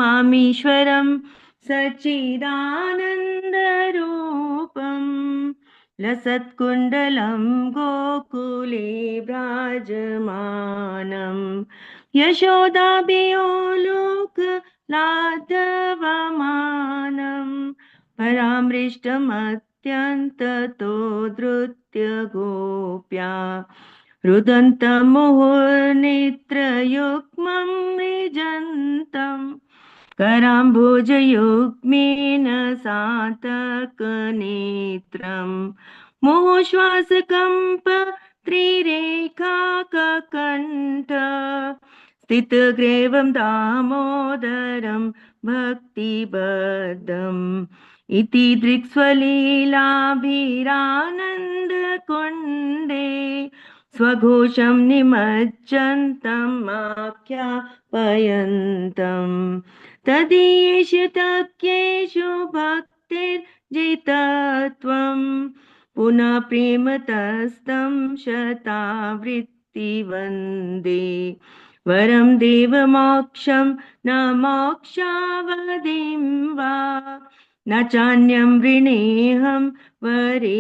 नमामीश्वरं सच्चिदानन्दरूपं लसत्कुण्डलं गोकुले विराजमानं यशोदाभियो लोकलाघवमानं परामृष्टमत्यन्ततो धृत्य गोप्या रुदन्तमुहुर्नेत्रयुग्मं निजन्तम् कराम्बुजयुग्मेन सातकनेत्रम् मुहुश्वासकम्प त्रिरेखाककण्ठ स्थितग्रीवं दामोदरं भक्तिबद्धम् इति दृक्स्वलीलाभिरानन्दकुण्डे स्वघोषं निमज्जन्तम् आख्यापयन्तम् तदीयेषु तज्ञेषु भक्तिर्जितत्वं पुनः प्रेमतस्तं शतावृत्ति वन्दे वरं देवमोक्षं न मोक्षावधिं वा न चान्यं वृणेऽहं वरेशादपीह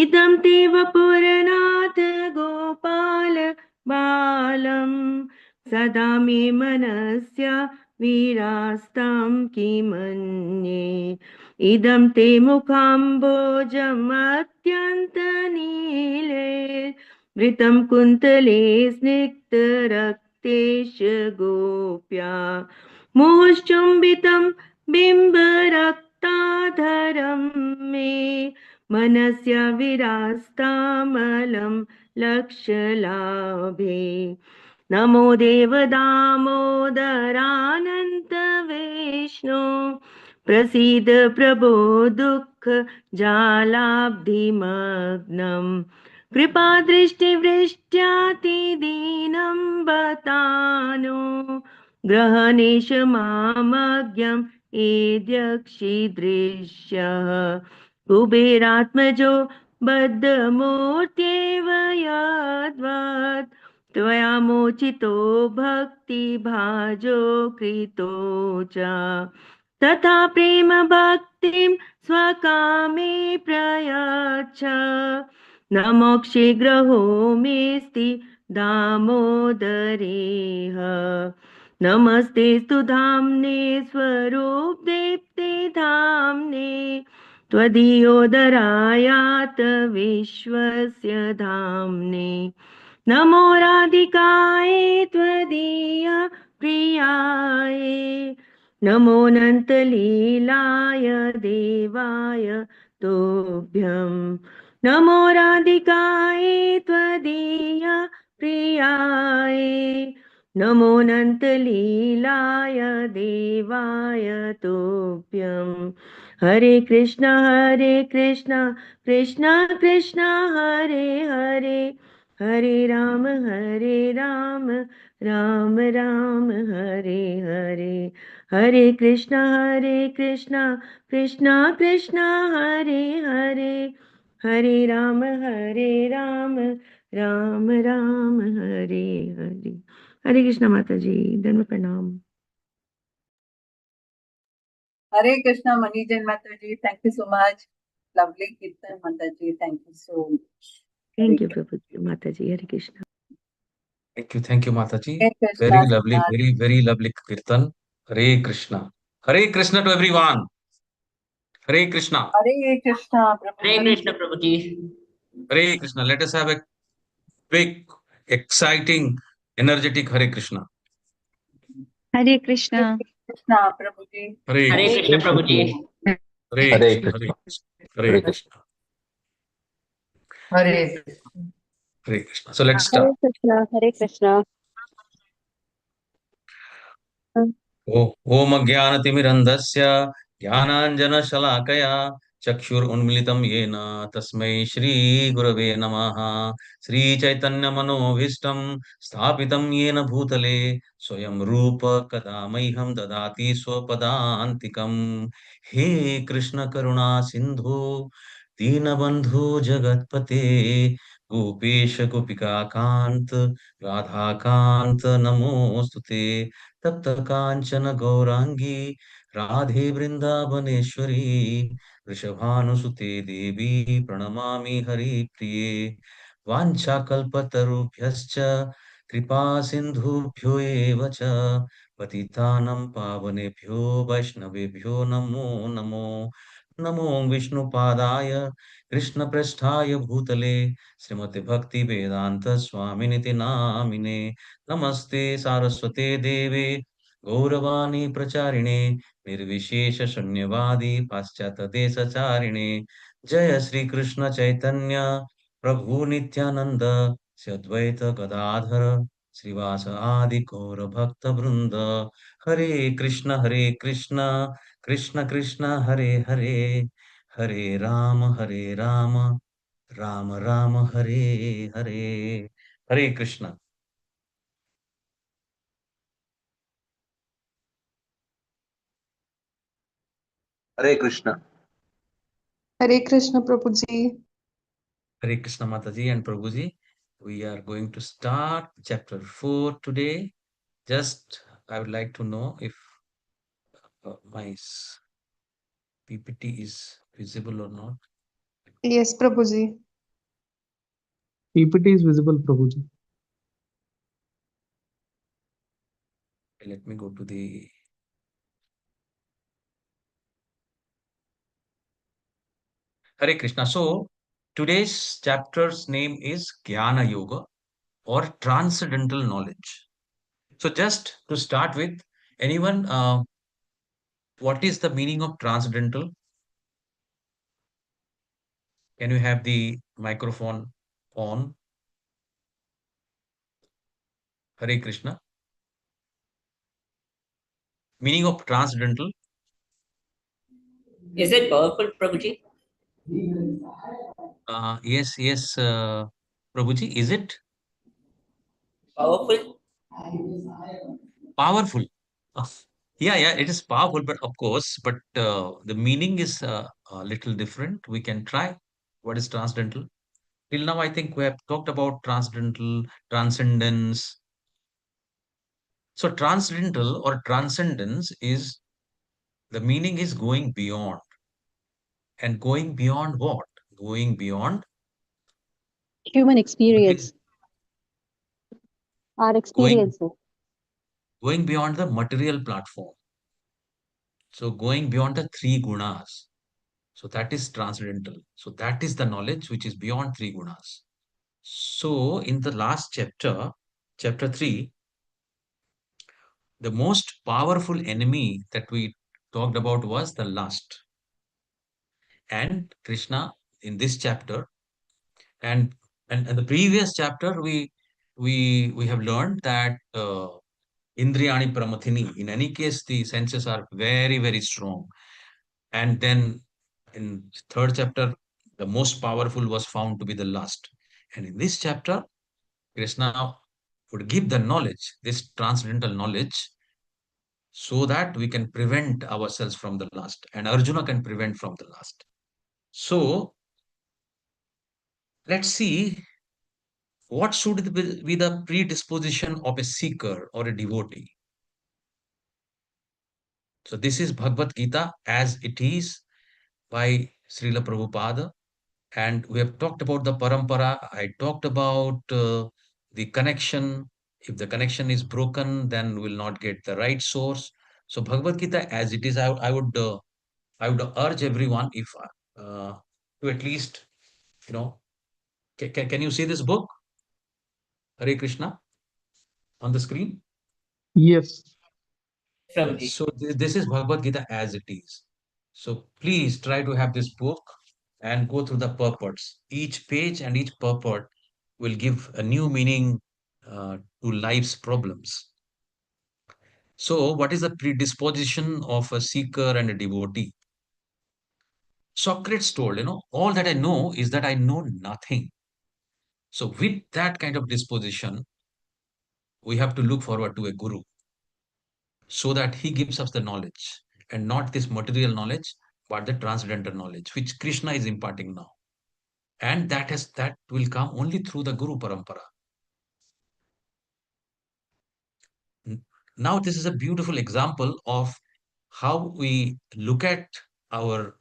इदं ते वपुरनाथ गोपाल बालम् सदा मे मनस्य विरास्तं किमन्ये इदं ते मुखाम्बोजमत्यन्तनीले वृतं कुन्तले स्निग्धरक्तेश गोप्या मुहुश्चुम्बितं बिम्बरक्ताधरं मे मनस्य विरास्तामलं लक्ष्यलाभे नमो देव दामोदरानन्त विष्णु प्रसीद प्रभो दुःख जालाब्धिमग्नं कृपा दृष्टिवृष्ट्यातिदीनं बतानो ग्रहणेश मामज्ञं एद्यक्षिदृश्यः कुबेरात्मजो बद्धमूर्त्येव यद्वत् त्वया मोचितो भक्तिभाजो कृतो च तथा प्रेम भक्तिं स्वकामे प्रयच्छ न मोक्षे ग्रहो मेस्ति दामोदरेह नमस्ते स्तु धाम्ने स्वरूप दीप्ते धाम्ने त्वदीयोदरायात विश्वस्य धाम्ने नमो राधिकाय त्वदीय प्रियाय नमो अनन्तलीलाय देवाय तोभ्यं नमो राधिकाय त्वदीय प्रियाय नमो अनन्तलीलाय देवाय तोभ्यं हरे कृष्ण कृष्ण कृष्ण हरे हरे हरे राम राम राम हरे हरे हरे कृष्ण कृष्ण कृष्ण हरे हरे हरे राम राम राम हरे हरे हरे कृष्ण माता जी धन्य प्रणाम Hare Krishna Manijan Mataji, thank you so much. Lovely Kirtan Mataji, thank you so much. Thank you Prabhuji Mataji Hare Krishna. Thank you Mataji. Hare Krishna, Very lovely, Krishna. very lovely Kirtan. Hare Krishna. Hare Krishna to everyone. Hare Krishna. Hare Krishna, Prabhuji. Hare Krishna, Prabhuji. Hare Krishna. Let us have a quick, exciting, energetic Hare Krishna. Hare Krishna. Hare Krishna, Prabhuji. Hare Hare Krishna, Prabhuji. Hare Krishna. Hare Krishna. Hare Hare Krishna. So let's start. Hare Krishna. ओम ज्ञानतिमिरन्धस्य ज्ञानाञ्जनशलाकया चक्षुरुन्मिलितं येन तस्मै श्रीगुरवे नमः। श्रीचैतन्यमनोभीष्टं स्थापितं येन भूतले स्वयं रूप कदा मह्यं ददाति स्वपदान्तिकम्। हे कृष्ण करुणा सिन्धु दीनबन्धु जगत्पते गोपेश गोपिका कांत राधा कांत नमोस्तुते तप्त कांचन गौरांगी राधे वृंदावनेश्वरी वृषभानुसुते देवी प्रणमामि हरिप्रिये वाञ्छाकल्पतरुभ्यश्च कृपा सिन्धुभ्यो एव च पतितानां पावनेभ्यो वैष्णवेभ्यो नमो नमो नमो विष्णुपादाय कृष्णप्रेष्ठाय भूतले श्रीमते भक्ति वेदांत स्वामिनिति नामिने नमस्ते सारस्वते देवे गौरवाणी प्रचारिणे निर्विशेष शून्यवादी पाश्चात्य देशचारिणे जय श्री कृष्ण चैतन्य प्रभु नित्यानंद श्री अद्वैत गदाधर श्रीवास आदि गौर भक्त वृंद हरे कृष्ण कृष्ण कृष्ण हरे हरे हरे राम राम राम हरे हरे हरे कृष्ण हरे Krishna Hare Krishna Prabhuji. Hare Krishna Mataji and Prabhuji. We are going to start chapter 4 today. Just I would like to know if my PPT is visible or not. Yes, Prabhuji. PPT is visible, Prabhuji. Let me go to the Hare Krishna. So today's chapter's name is Jnana Yoga or Transcendental Knowledge. So just to start with, anyone, what is the meaning of transcendental? Can you have the microphone on? Hare Krishna. Meaning of transcendental? Is it powerful, Prabhuji? Yes, Prabhuji, is it Powerful? powerful? Uh, yeah, it is powerful, but of course, but the meaning is a little different. We can try. What is transcendental? Till now, I think we have talked about transcendental, transcendence. So transcendental or transcendence is the meaning is going beyond. And going beyond what? Going beyond Human material, experience, our going experiences. going beyond the material platform. So going beyond the three gunas. So that is transcendental. So that is the knowledge which is beyond three gunas. So in the last chapter, chapter 3, the most powerful enemy that we talked about was the lust. And Krishna in this chapter and and the previous chapter we have learned that Indriyani Pramathini. In any case, the senses are very, very strong. And then in third chapter, the most powerful was found to be the lust. And in this chapter, Krishna would give the knowledge, this transcendental knowledge, so that we can prevent ourselves from the lust. And Arjuna can prevent from the lust. So let's see what should be the predisposition of a seeker or a devotee. So this is Bhagavad Gita as it is by Srila Prabhupada. And we have talked about the parampara. I talked about the connection. If the connection is broken, then we will not get the right source. So Bhagavad Gita as it is, I would urge everyone if to at least, you know, can you see this book? Hare Krishna on the screen? Yes. Prabhuji. So this is Bhagavad Gita as it is. So please try to have this book and go through the purports. Each page and each purport will give a new meaning to life's problems. So what is the predisposition of a seeker and a devotee? Socrates told, all that I know is that I know nothing. So with that kind of disposition, we have to look forward to a guru so that he gives us the knowledge and not this material knowledge, but the transcendental knowledge, which Krishna is imparting now. And that will come only through the Guru Parampara. Now, this is a beautiful example of how we look at our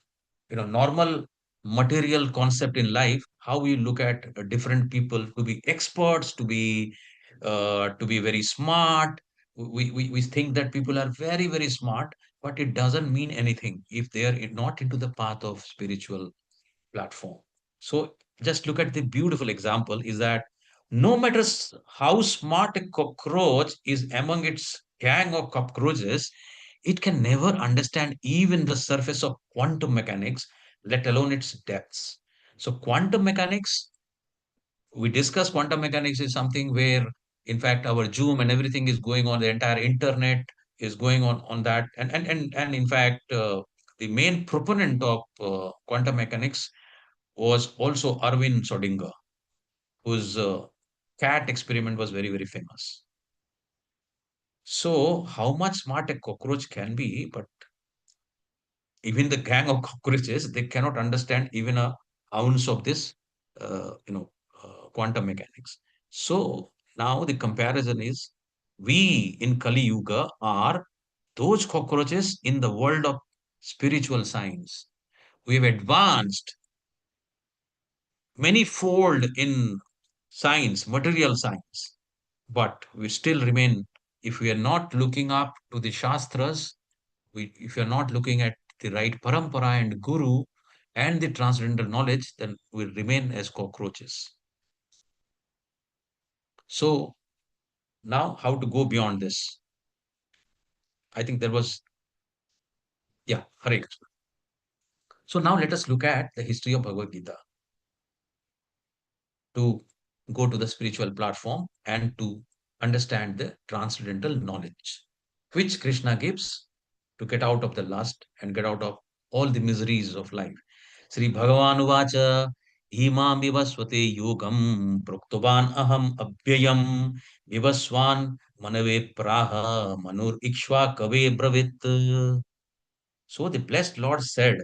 normal material concept in life, how we look at different people to be experts, to be very smart. We think that people are very, very smart, but it doesn't mean anything if they are not into the path of spiritual platform. So just look at the beautiful example is that no matter how smart a cockroach is among its gang of cockroaches, it can never understand even the surface of quantum mechanics, let alone its depths. So quantum mechanics, we discuss quantum mechanics is something where, in fact, our Zoom and everything is going on, the entire internet is going on that. And in fact, the main proponent of quantum mechanics was also Arvind Sodinger, whose cat experiment was very, very famous. So, how much smart a cockroach can be, but even the gang of cockroaches, they cannot understand even a ounce of this, quantum mechanics. So, now the comparison is we in Kali Yuga are those cockroaches in the world of spiritual science. We have advanced many fold in science, material science, but we still remain, if we are not looking up to the Shastras, if you're not looking at the right parampara and guru and the transcendental knowledge, then we remain as cockroaches. So now how to go beyond this? I think there was, yeah, Hare Krishna. So now let us look at the history of Bhagavad Gita to go to the spiritual platform and to understand the transcendental knowledge, which Krishna gives to get out of the lust and get out of all the miseries of life. Sri Bhagavan Uvacha Himam Vivaswate Yogam Proktovan Aham Abhyayam Vivaswan Manave Praha Manur Ikshva Kave Bravit. So the blessed Lord said,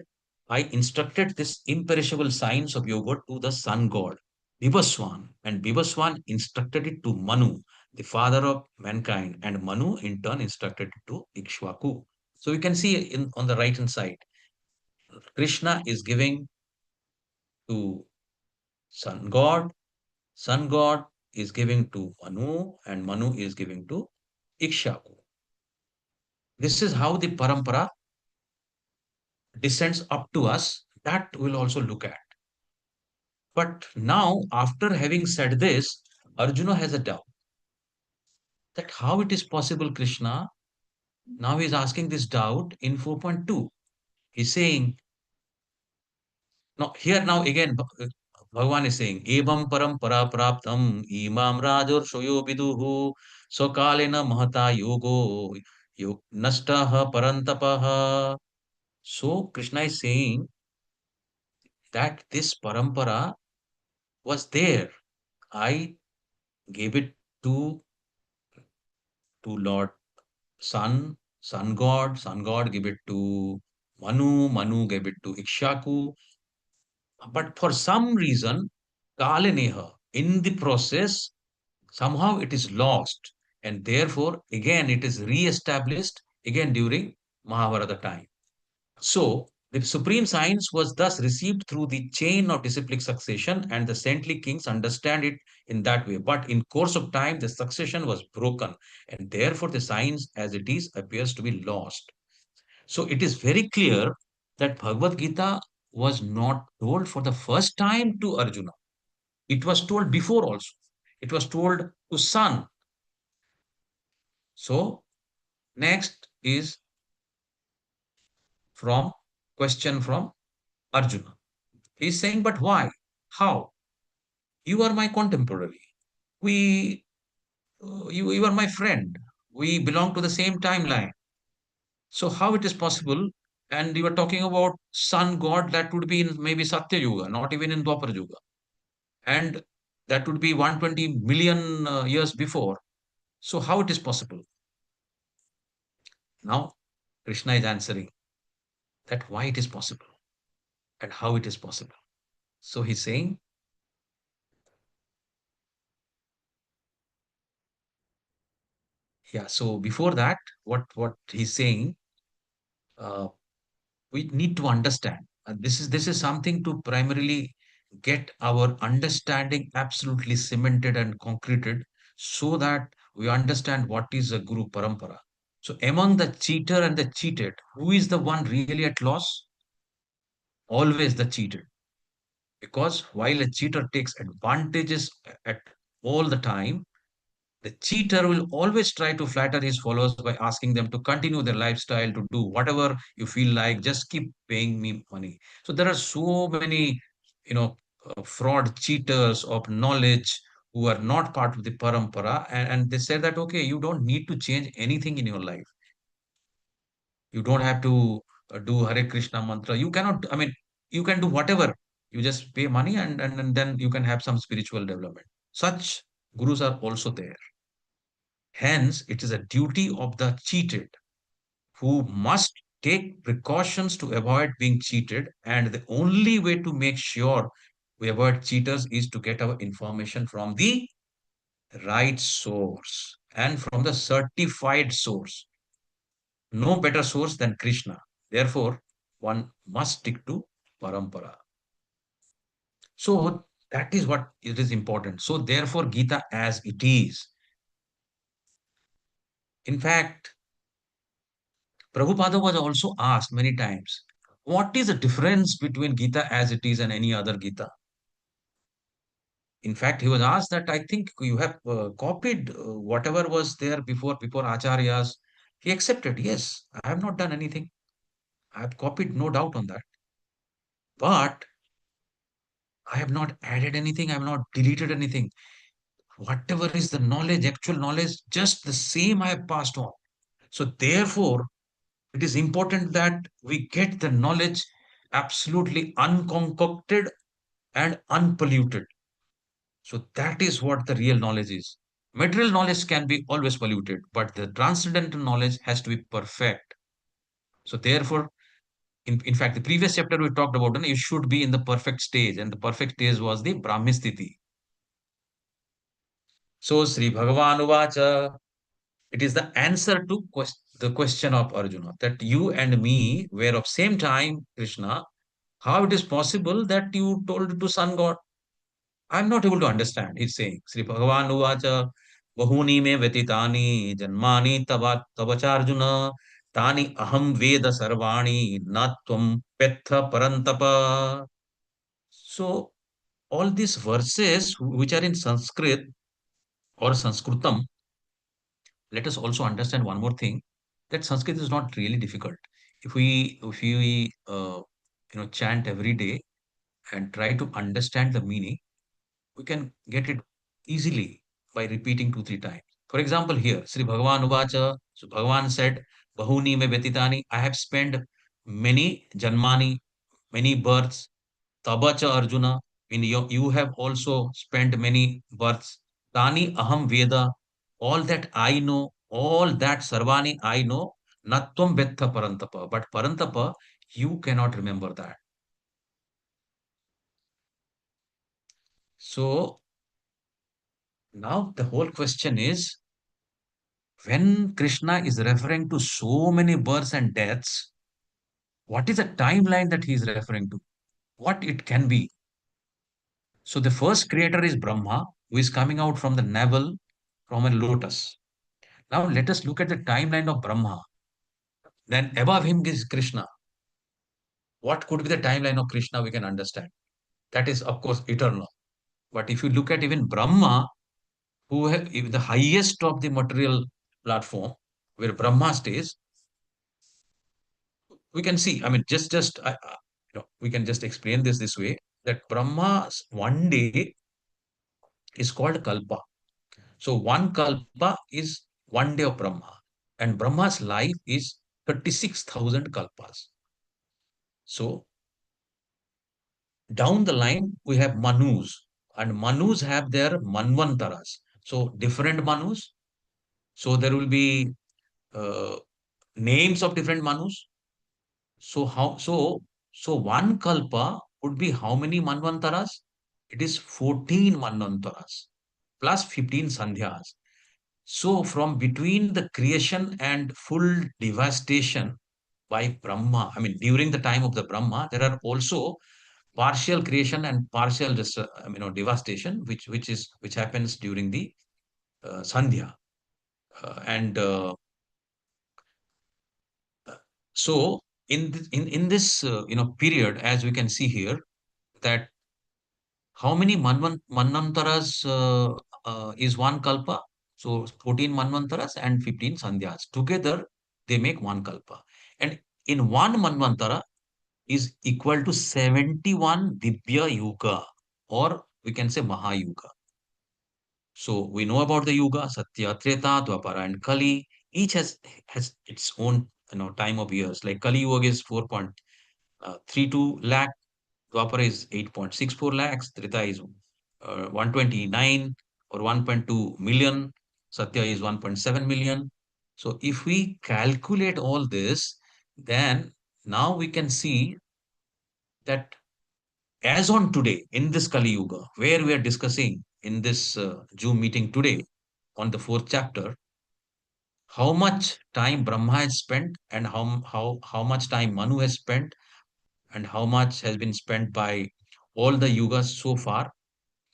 I instructed this imperishable science of yoga to the sun god, Bibaswan, and Bibaswan instructed it to Manu, the father of mankind, and Manu in turn instructed it to Ikshvaku. So we can see on the right hand side, Krishna is giving to sun god is giving to Manu, and Manu is giving to Ikshaku. This is how the parampara descends up to us. That we'll also look at. But now, after having said this, Arjuna has a doubt that how it is possible, Krishna. Now he's asking this doubt in 4.2. He's saying, now again, Bhagavan is saying, Evam param para praptam imam rajur shoyo viduhu sokalena mahata yogo nastaha parantapaha. So Krishna is saying that this parampara was there. I gave it to Lord Sun God gave it to Manu gave it to Ikshaku. But for some reason, Kaleneha, in the process, somehow it is lost. And therefore, again, it is re-established again during Mahabharata time. So, the supreme science was thus received through the chain of disciplic succession, and the saintly kings understand it in that way. But in course of time, the succession was broken, and therefore the science as it is appears to be lost. So it is very clear that Bhagavad Gita was not told for the first time to Arjuna. It was told before also. It was told to Sun. So next is from question from Arjuna. He's saying, but why? How? You are my contemporary. We, you are my friend. We belong to the same timeline. So how it is possible? And you were talking about sun god that would be in maybe Satya Yuga, not even in Dwapara Yuga. And that would be 120 million years before. So how it is possible? Now, Krishna is answering that why it is possible and how it is possible. So he's saying, yeah, so before that, what he's saying, uh, we need to understand. And this is something to primarily get our understanding absolutely cemented and concreted so that we understand what is a Guru Parampara. So among the cheater and the cheated, who is the one really at loss? Always the cheated. Because while a cheater takes advantages at all the time, the cheater will always try to flatter his followers by asking them to continue their lifestyle, to do whatever you feel like, just keep paying me money. So there are so many, you know, fraud cheaters of knowledge who are not part of the parampara, and they say that, okay, you don't need to change anything in your life. You don't have to do Hare Krishna mantra. You cannot, I mean, you can do whatever. You just pay money and then you can have some spiritual development. Such gurus are also there. Hence, it is a duty of the cheated who must take precautions to avoid being cheated. And the only way to make sure we avoid cheaters is to get our information from the right source and from the certified source. No better source than Krishna. Therefore, one must stick to parampara. So that is what it is important. So therefore, Gita as it is. In fact, Prabhupada was also asked many times, what is the difference between Gita as it is and any other Gita? In fact, he was asked that I think you have copied whatever was there before Acharyas. He accepted, yes, I have not done anything. I have copied, no doubt on that. But I have not added anything. I have not deleted anything. Whatever is the knowledge, actual knowledge, just the same I have passed on. So therefore, it is important that we get the knowledge absolutely unconcocted and unpolluted. So that is what the real knowledge is. Material knowledge can be always polluted, but the transcendental knowledge has to be perfect. So therefore, in fact, the previous chapter we talked about, you should be in the perfect stage, and the perfect stage was the Brahmistiti. So Sri Bhagavan Uvacha, it is the answer to the question of Arjuna, that you and me were of same time, Krishna. How it is possible that you told to sun god? I'm not able to understand. He's saying, Sri Bhagavan Uvacha, Bahuni me vetitani janmani tavacharjuna tani aham veda sarvani natvam petha parantapa. So all these verses which are in Sanskrit or Sanskritam, let us also understand one more thing, that Sanskrit is not really difficult. If we chant every day and try to understand the meaning, we can get it easily by repeating 2 3 times. For example, here Sri Bhagavan Uvacha, so Bhagavan said, Bahuni me vetitani, I have spent many janmani, many births. Tabacha Arjuna, in you have also spent many births. Tani aham Veda, all that I know, all that Sarvani I know, Natvam Betha Parantapa. But Parantapa, you cannot remember that. So now the whole question is, when Krishna is referring to so many births and deaths, what is the timeline that he is referring to? What it can be? So the first creator is Brahma, who is coming out from the navel from a lotus. Now let us look at the timeline of Brahma. Then above him is Krishna. What could be the timeline of Krishna? We can understand. That is, of course, eternal. But if you look at even Brahma, the highest of the material platform, where Brahma stays, we can see. I mean, we can just explain this way, that Brahma's one day is called Kalpa. So one Kalpa is one day of Brahma, and Brahma's life is 36,000 Kalpas. So down the line, we have Manus, and Manus have their Manvantaras. So different Manus. So there will be uh, names of different Manus. So one Kalpa would be how many Manvantaras? It is 14 Manvantaras plus 15 Sandhyas. So from between the creation and full devastation by Brahma, I mean, during the time of the Brahma, there are also partial creation and partial devastation, which happens during the Sandhya. And so in this period, as we can see here, that how many Manvantaras is one kalpa? So 14 Manvantaras and 15 Sandhyas. Together, they make one kalpa. And in one Manvantara is equal to 71 Dibya Yuga, or we can say Mahayuga. So we know about the Yuga, Satya, Treta, Dwapara, and Kali. Each has its own time of years. Like Kali Yuga is 4.32 lakh, Dwapara is 8.64 lakhs, Treta is 129 or 1.2 million, Satya is 1.7 million. So if we calculate all this, then now we can see that as on today, in this Kali Yuga, where we are discussing in this Zoom meeting today on the fourth chapter, how much time Brahma has spent and how much time Manu has spent and how much has been spent by all the yugas so far.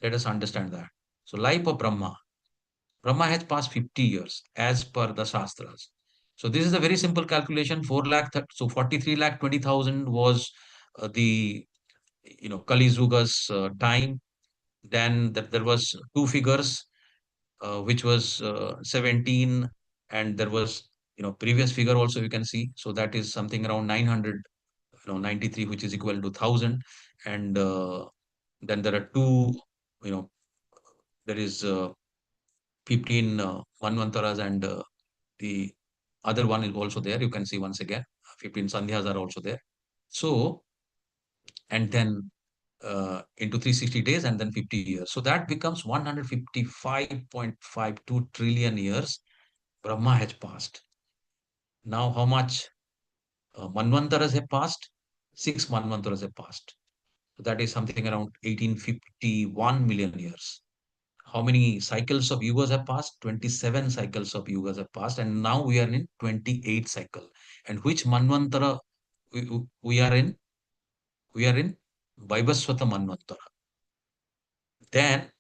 Let us understand that. So life of Brahma. Brahma has passed 50 years as per the Shastras. So this is a very simple calculation. 4 lakh, so 43 lakh 20,000 was the Kali Yuga's time. Then there was two figures, which was 17, and there was previous figure also you can see. So that is something around 900, 93, which is equal to 1,000. And then there are two, you know, there is 15 Manvantaras, and the other one is also there. You can see once again, 15 Sandhyas are also there. So, and then into 360 days and then 50 years. So that becomes 155.52 trillion years Brahma has passed. Now, how much Manvantaras have passed? 6 Manvantaras have passed. So that is something around 1851 million years. How many cycles of yugas have passed? 27 cycles of yugas have passed, and now we are in 28 cycle. And which Manvantara we are in? We are in Vaibhaswata Manvantara. Then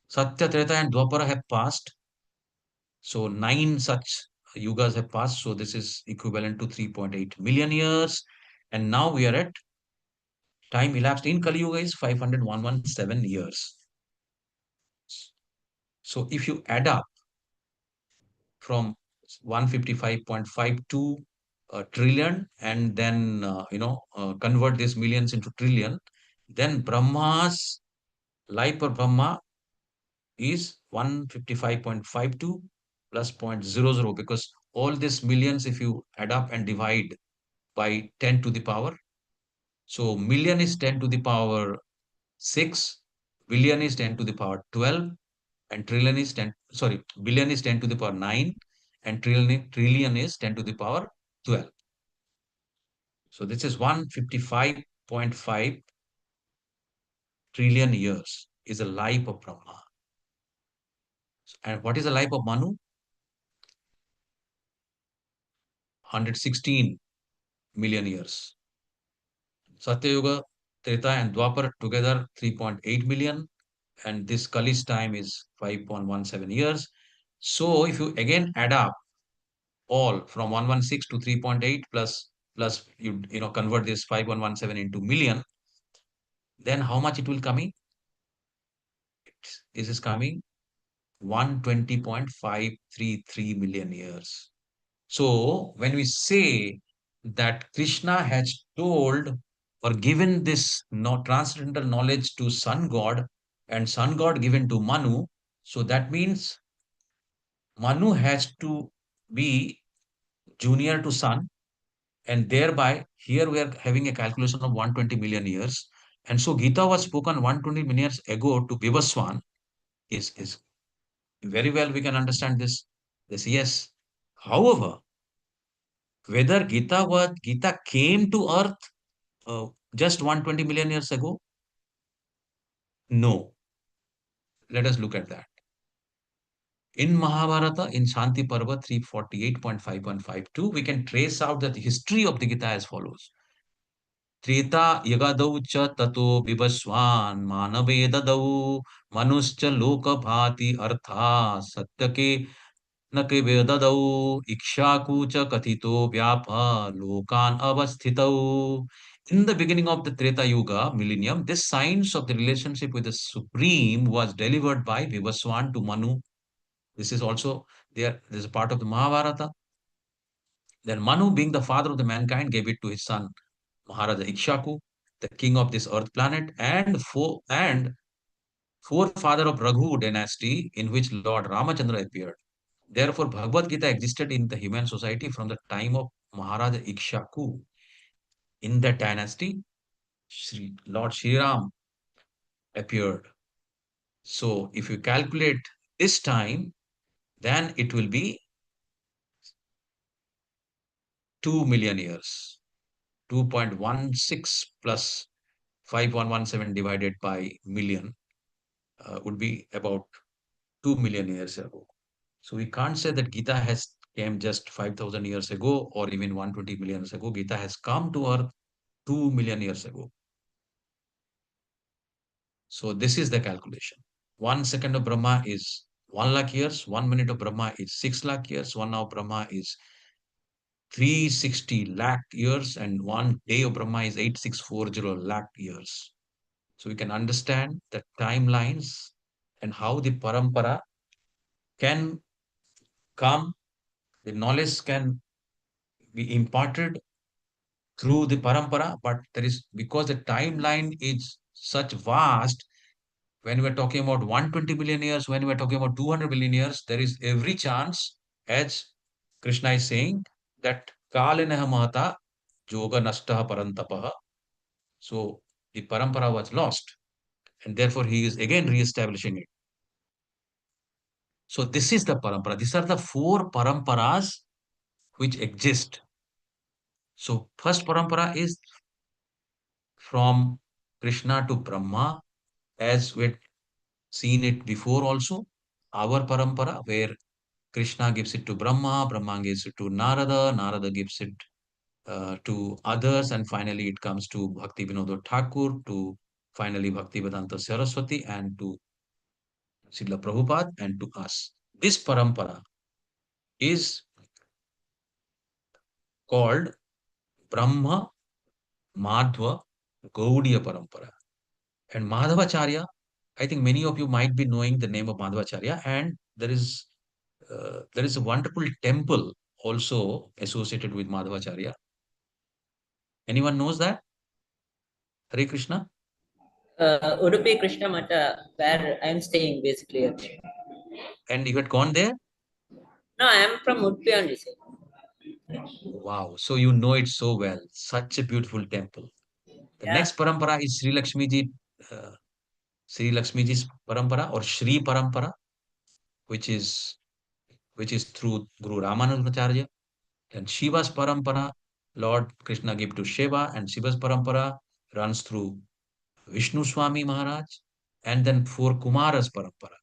Satya, Treta, and Dwapara have passed. So 9 such yugas have passed. So this is equivalent to 3.8 million years. And now we are at time elapsed in Kali Yuga is 50117 years. So if you add up from 155.52 trillion and then convert these millions into trillion, then Brahma's life per Brahma is 155.52 plus 0.00, because all these millions, if you add up and divide by 10 to the power, so million is 10 to the power 6, billion is 10 to the power 12, and trillion is 10, sorry, billion is 10 to the power 9, and trillion is 10 to the power 12. So this is 155.5 trillion years is the life of Brahma. And what is the life of Manu? 116 million years. Satya Yuga, Treta, and Dwapar together 3.8 million. And this Kali's time is 5.17 years. So if you again add up all from 116 to 3.8 plus you convert this 5117 into million, then how much it will come in? This is coming 120.533 million years. So when we say that Krishna has told or given this transcendental knowledge to Sun God and Sun God given to Manu, so that means Manu has to be junior to Sun, and thereby here we are having a calculation of 120 million years. And so Gita was spoken 120 million years ago to Vivaswan is very well we can understand this. Yes. However, whether Gita came to earth just 120 million years ago? No. Let us look at that. In Mahabharata, in Shanti Parva 348.5.52, we can trace out that the history of the Gita as follows. Treta yagadau cha tato vivaswan manave dadau manuscha loka bhati artha satyake nake vedadau ikshaku cha kathito vyapa lokan avasthitau. In the beginning of the Treta Yuga millennium, this science of the relationship with the Supreme was delivered by Vivaswan to Manu. This is also there. This is part of the Mahabharata. Then Manu, being the father of the mankind, gave it to his son Maharaja Ikshaku, the king of this earth planet, and forefather of Raghu dynasty, in which Lord Ramachandra appeared. Therefore, Bhagavad Gita existed in the human society from the time of Maharaja Ikshaku. In that dynasty, Lord Sri Ram appeared. So, if you calculate this time, then it will be 2 million years. 2.16 plus 5117 divided by million would be about 2 million years ago. So we can't say that Gita has came just 5,000 years ago or even 120 million years ago. Gita has come to Earth 2 million years ago. So this is the calculation. 1 second of Brahma is 1 lakh years. 1 minute of Brahma is 6 lakh years. 1 hour of Brahma is 360 lakh years. And 1 day of Brahma is 8640 lakh years. So we can understand the timelines and how the parampara can come, the knowledge can be imparted through the parampara, but there is, because the timeline is such vast, when we're talking about 120 billion years, when we're talking about 200 billion years, there is every chance, as Krishna is saying, that Kalinaha Mahata Yoga Nashtaha Parantapaha. So the parampara was lost, and therefore he is again re-establishing it. So this is the parampara. These are the 4 paramparas which exist. So first parampara is from Krishna to Brahma, as we'd seen it before also. Our parampara, where Krishna gives it to Brahma, Brahma gives it to Narada, Narada gives it to others, and finally it comes to Bhakti Vinod Thakur, to finally Bhakti Vedanta Saraswati, and to Srila Prabhupada, and to us. This parampara is called Brahma Madhva Gaudiya Parampara. And Madhavacharya, I think many of you might be knowing the name of Madhavacharya, and there is a wonderful temple also associated with Madhavacharya. Anyone knows that? Hare Krishna? Udupi Krishna Mata, where I'm staying basically. And you had gone there? No, I'm from Udupi only, sir. Wow. So you know it so well. Such a beautiful temple. The Yeah. next parampara is Sri Lakshmi Ji, Sri Lakshmi Ji's parampara, or Shri parampara, which is through Guru Ramanujacharya. And Shiva's parampara, Lord Krishna gave to Shiva, and Shiva's parampara runs through Vishnu Swami Maharaj, and then 4 Kumaras parampara,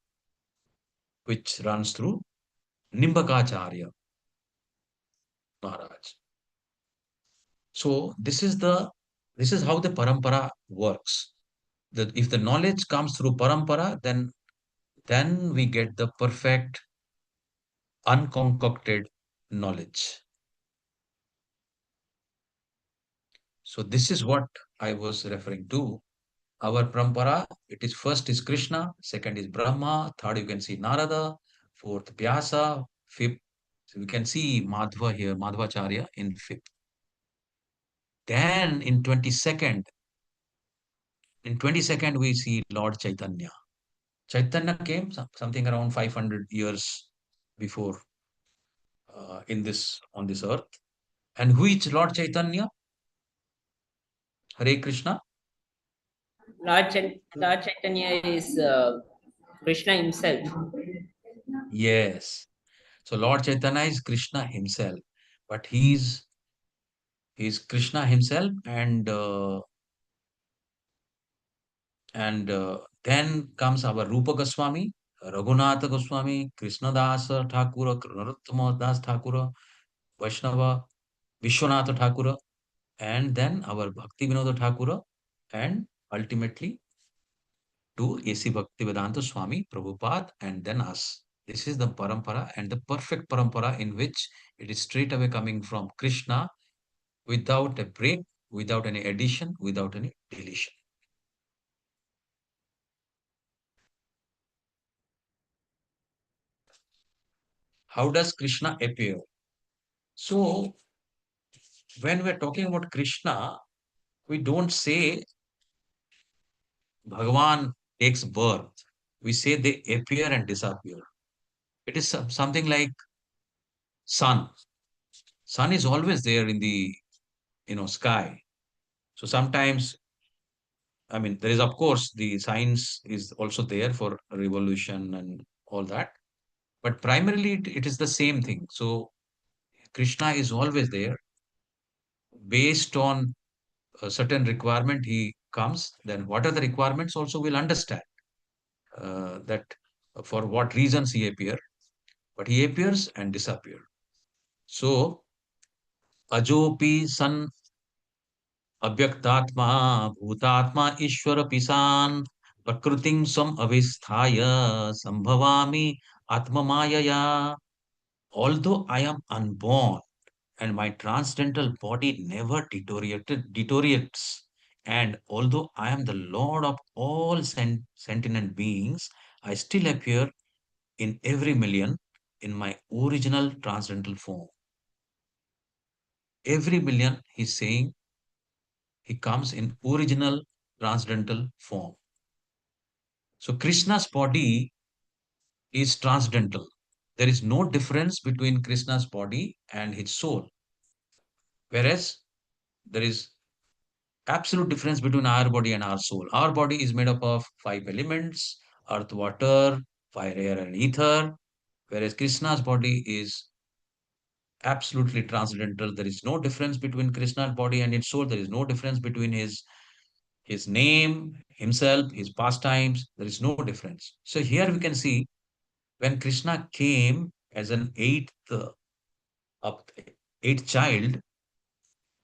which runs through Nimbakacharya Maharaj. So this is how the parampara works. That if the knowledge comes through parampara, then we get the perfect unconcocted knowledge. So this is what I was referring to. Our parampara, it is first is Krishna, second is Brahma, third you can see Narada, fourth Vyasa, fifth, so we can see Madhva here, Madhvacharya in fifth. Then in 22nd we see Lord Chaitanya. Chaitanya came something around 500 years before on this earth. And who is Lord Chaitanya? Hare Krishna. Lord Chaitanya is Krishna himself. Yes. So Lord Chaitanya is Krishna himself, but he's Krishna himself, and And then comes our Rupa Goswami, Raghunatha Goswami, Krishnadasa Thakura, Narottama Das Thakura, Vaishnava, Vishwanatha Thakura, and then our Bhakti Vinodha Thakura, and ultimately to A.C. Bhaktivedanta Swami Prabhupada, and then us. This is the parampara, and the perfect parampara in which it is straight away coming from Krishna without a break, without any addition, without any deletion. How does Krishna appear? So, when we're talking about Krishna, we don't say Bhagavan takes birth. We say they appear and disappear. It is something like sun. Sun is always there in the sky. So sometimes, I mean, there is of course the science is also there for revolution and all that, but primarily it is the same thing. So Krishna is always there based on a certain requirement. He comes. Then what are the requirements? Also, we'll understand that for what reasons he appear, but he appears and disappears. So ajopi san अव्यक्तात्मा भूतात्मा ईश्वर पिशान प्रकृतिं स्वम अविस्थाय संभवामि आत्ममायया. Although I am unborn and my transcendental body never deteriorates, and although I am the Lord of all sentient beings, I still appear in every million in my original transcendental form. Every million, he's saying, he comes in original transcendental form. So Krishna's body is transcendental. There is no difference between Krishna's body and his soul. Whereas there is absolute difference between our body and our soul. Our body is made up of 5 elements: earth, water, fire, air, and ether. Whereas Krishna's body is absolutely transcendental. There is no difference between Krishna's body and its soul. There is no difference between his name, himself, his pastimes. There is no difference. So here we can see when Krishna came as an up, eighth child,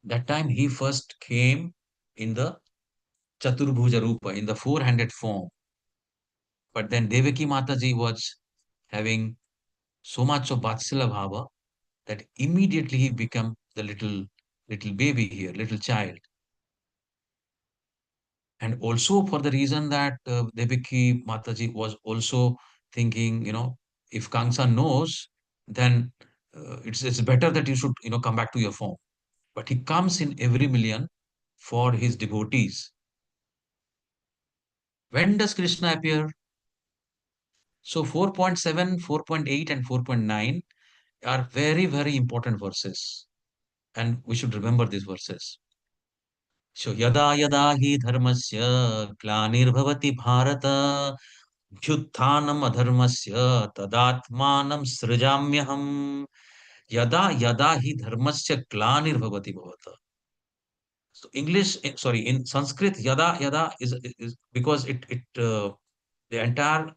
that time he first came in the Chaturbhuja Rupa, in the four-handed form. But then Devaki Mataji was having so much of Vatsala Bhava that immediately he became the little baby here, little child. And also for the reason that Devaki Mataji was also thinking, if Kamsa knows, then it's better that you should, come back to your form. But he comes in every million for his devotees. When does Krishna appear? So 4.7, 4.8, and 4.9 are very, very important verses. And we should remember these verses. So yada yada hi dharmasya glanirvavati bharata Bhyuthanam adharmasya tadatmanam srijamyaham. Yada yada hi dharmasya glanirvavati bhavata. So English, sorry, in Sanskrit, yada yada is because the entire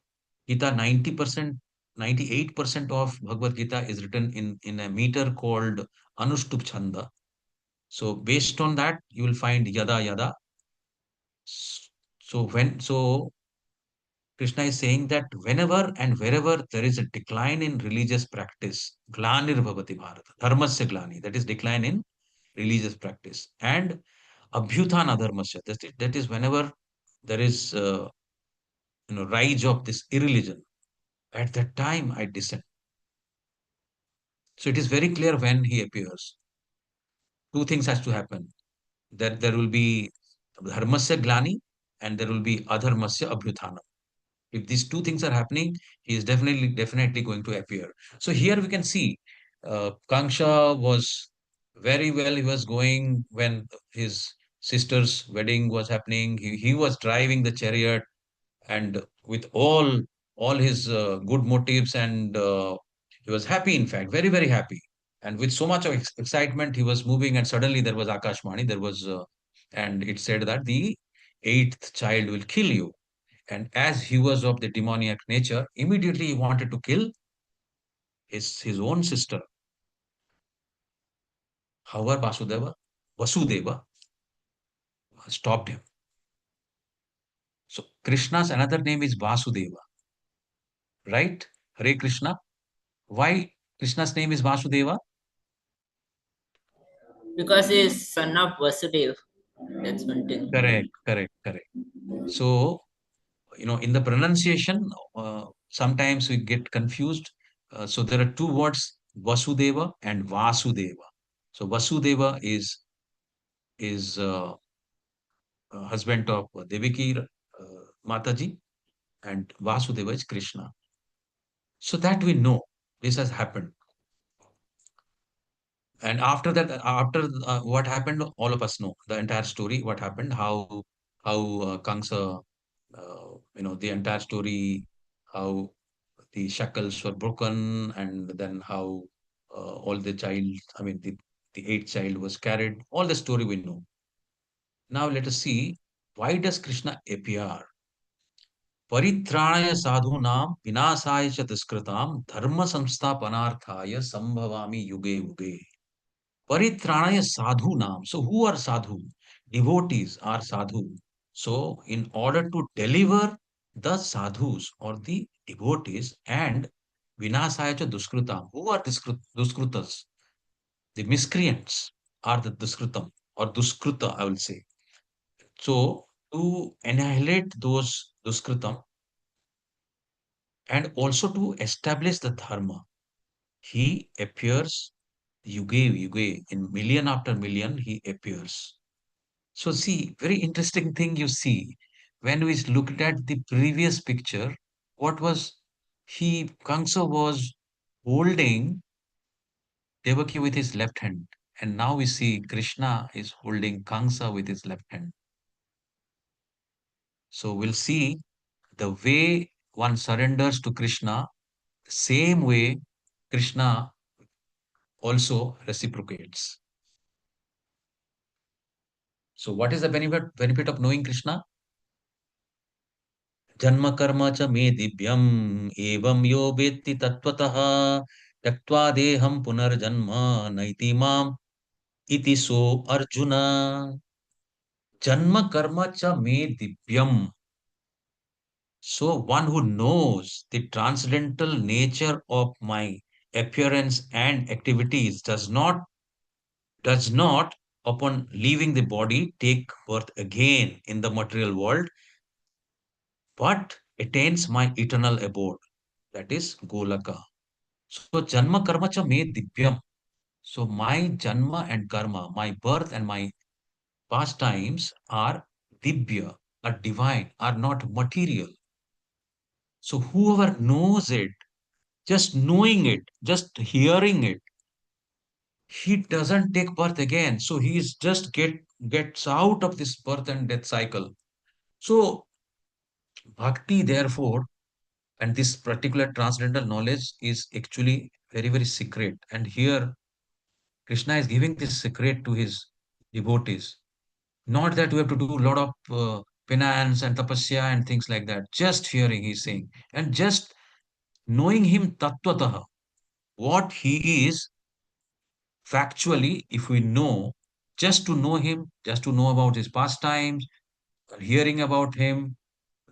Gita, 90%, 98% of Bhagavad Gita is written in a meter called Anushtup Chanda. So based on that, you will find yada yada. So Krishna is saying that whenever and wherever there is a decline in religious practice, glanir bhavati bharata, dharmasya glani, that is decline in religious practice, and abhyuthana dharmasya, that is whenever there is rise of this irreligion, at that time I descend. So it is very clear when he appears. Two things has to happen. That there will be dharmasya glani and there will be adharmasya abhyuthana. If these two things are happening, he is definitely going to appear. So here we can see Kanksha was very well. He was going when his sister's wedding was happening. He was driving the chariot and with all his good motives, and he was happy, in fact, very, very happy. And with so much of excitement, he was moving, and suddenly there was Akashmani. There was, and it said that the eighth child will kill you. And as he was of the demoniac nature, immediately he wanted to kill his own sister. However, Vasudeva stopped him. So Krishna's another name is Vasudeva, right? Hare Krishna. Why Krishna's name is Vasudeva? Because he is son of Vasudeva. That's one thing. Correct. So, in the pronunciation, sometimes we get confused. So there are two words, Vasudeva and Vasudeva. So Vasudeva is husband of Devaki Mataji, and Vasudeva is Krishna. So that we know this has happened. And after that, after what happened, all of us know the entire story. What happened? How Kamsa, the entire story. How the shackles were broken, and then how all the child, the eighth child was carried. All the story we know. Now let us see, why does Krishna appear? परित्राणाय साधूनां विनाशाय च दुष्कृतां धर्म संस्थापनार्थाय संभवामि युगे युगे. Paritranaya sadhunam. So who are sadhu? Devotees are sadhu. So in order to deliver the sadhus or the devotees, and vinasaya cha duskrutam. Who are duskrutas? The miscreants are the duskrutam or duskruta, I will say. So to annihilate those duskrutam and also to establish the dharma, he appears yuge, in million after million, he appears. So see, very interesting thing you see, when we looked at the previous picture, what was Kamsa was holding Devaki with his left hand. And now we see Krishna is holding Kamsa with his left hand. So we'll see the way one surrenders to Krishna, the same way Krishna also reciprocates. So what is the benefit of knowing Krishna? जन्म कर्म च मे दिव्यम एवं यो वेत्ति तत्त्वतः त्यक्त्वा देहं पुनर्जन्म नैति माम इति सो अर्जुन. जन्म कर्म च मे दिव्यम. So one who knows the transcendental nature of my appearance and activities does not upon leaving the body take birth again in the material world, but attains my eternal abode, that is Golaka. So Janma Karma cha me divyam. So my Janma and Karma, my birth and my pastimes are divya, are divine, are not material. So whoever knows it, just knowing it, just hearing it, he doesn't take birth again. So he is just gets out of this birth and death cycle. So bhakti, therefore, and this particular transcendental knowledge is actually very, very secret. And here Krishna is giving this secret to his devotees. Not that we have to do a lot of penance and tapasya and things like that. Just hearing, he's saying, and just knowing him tattvataha, what he is factually, if we know, just to know him, just to know about his pastimes, hearing about him,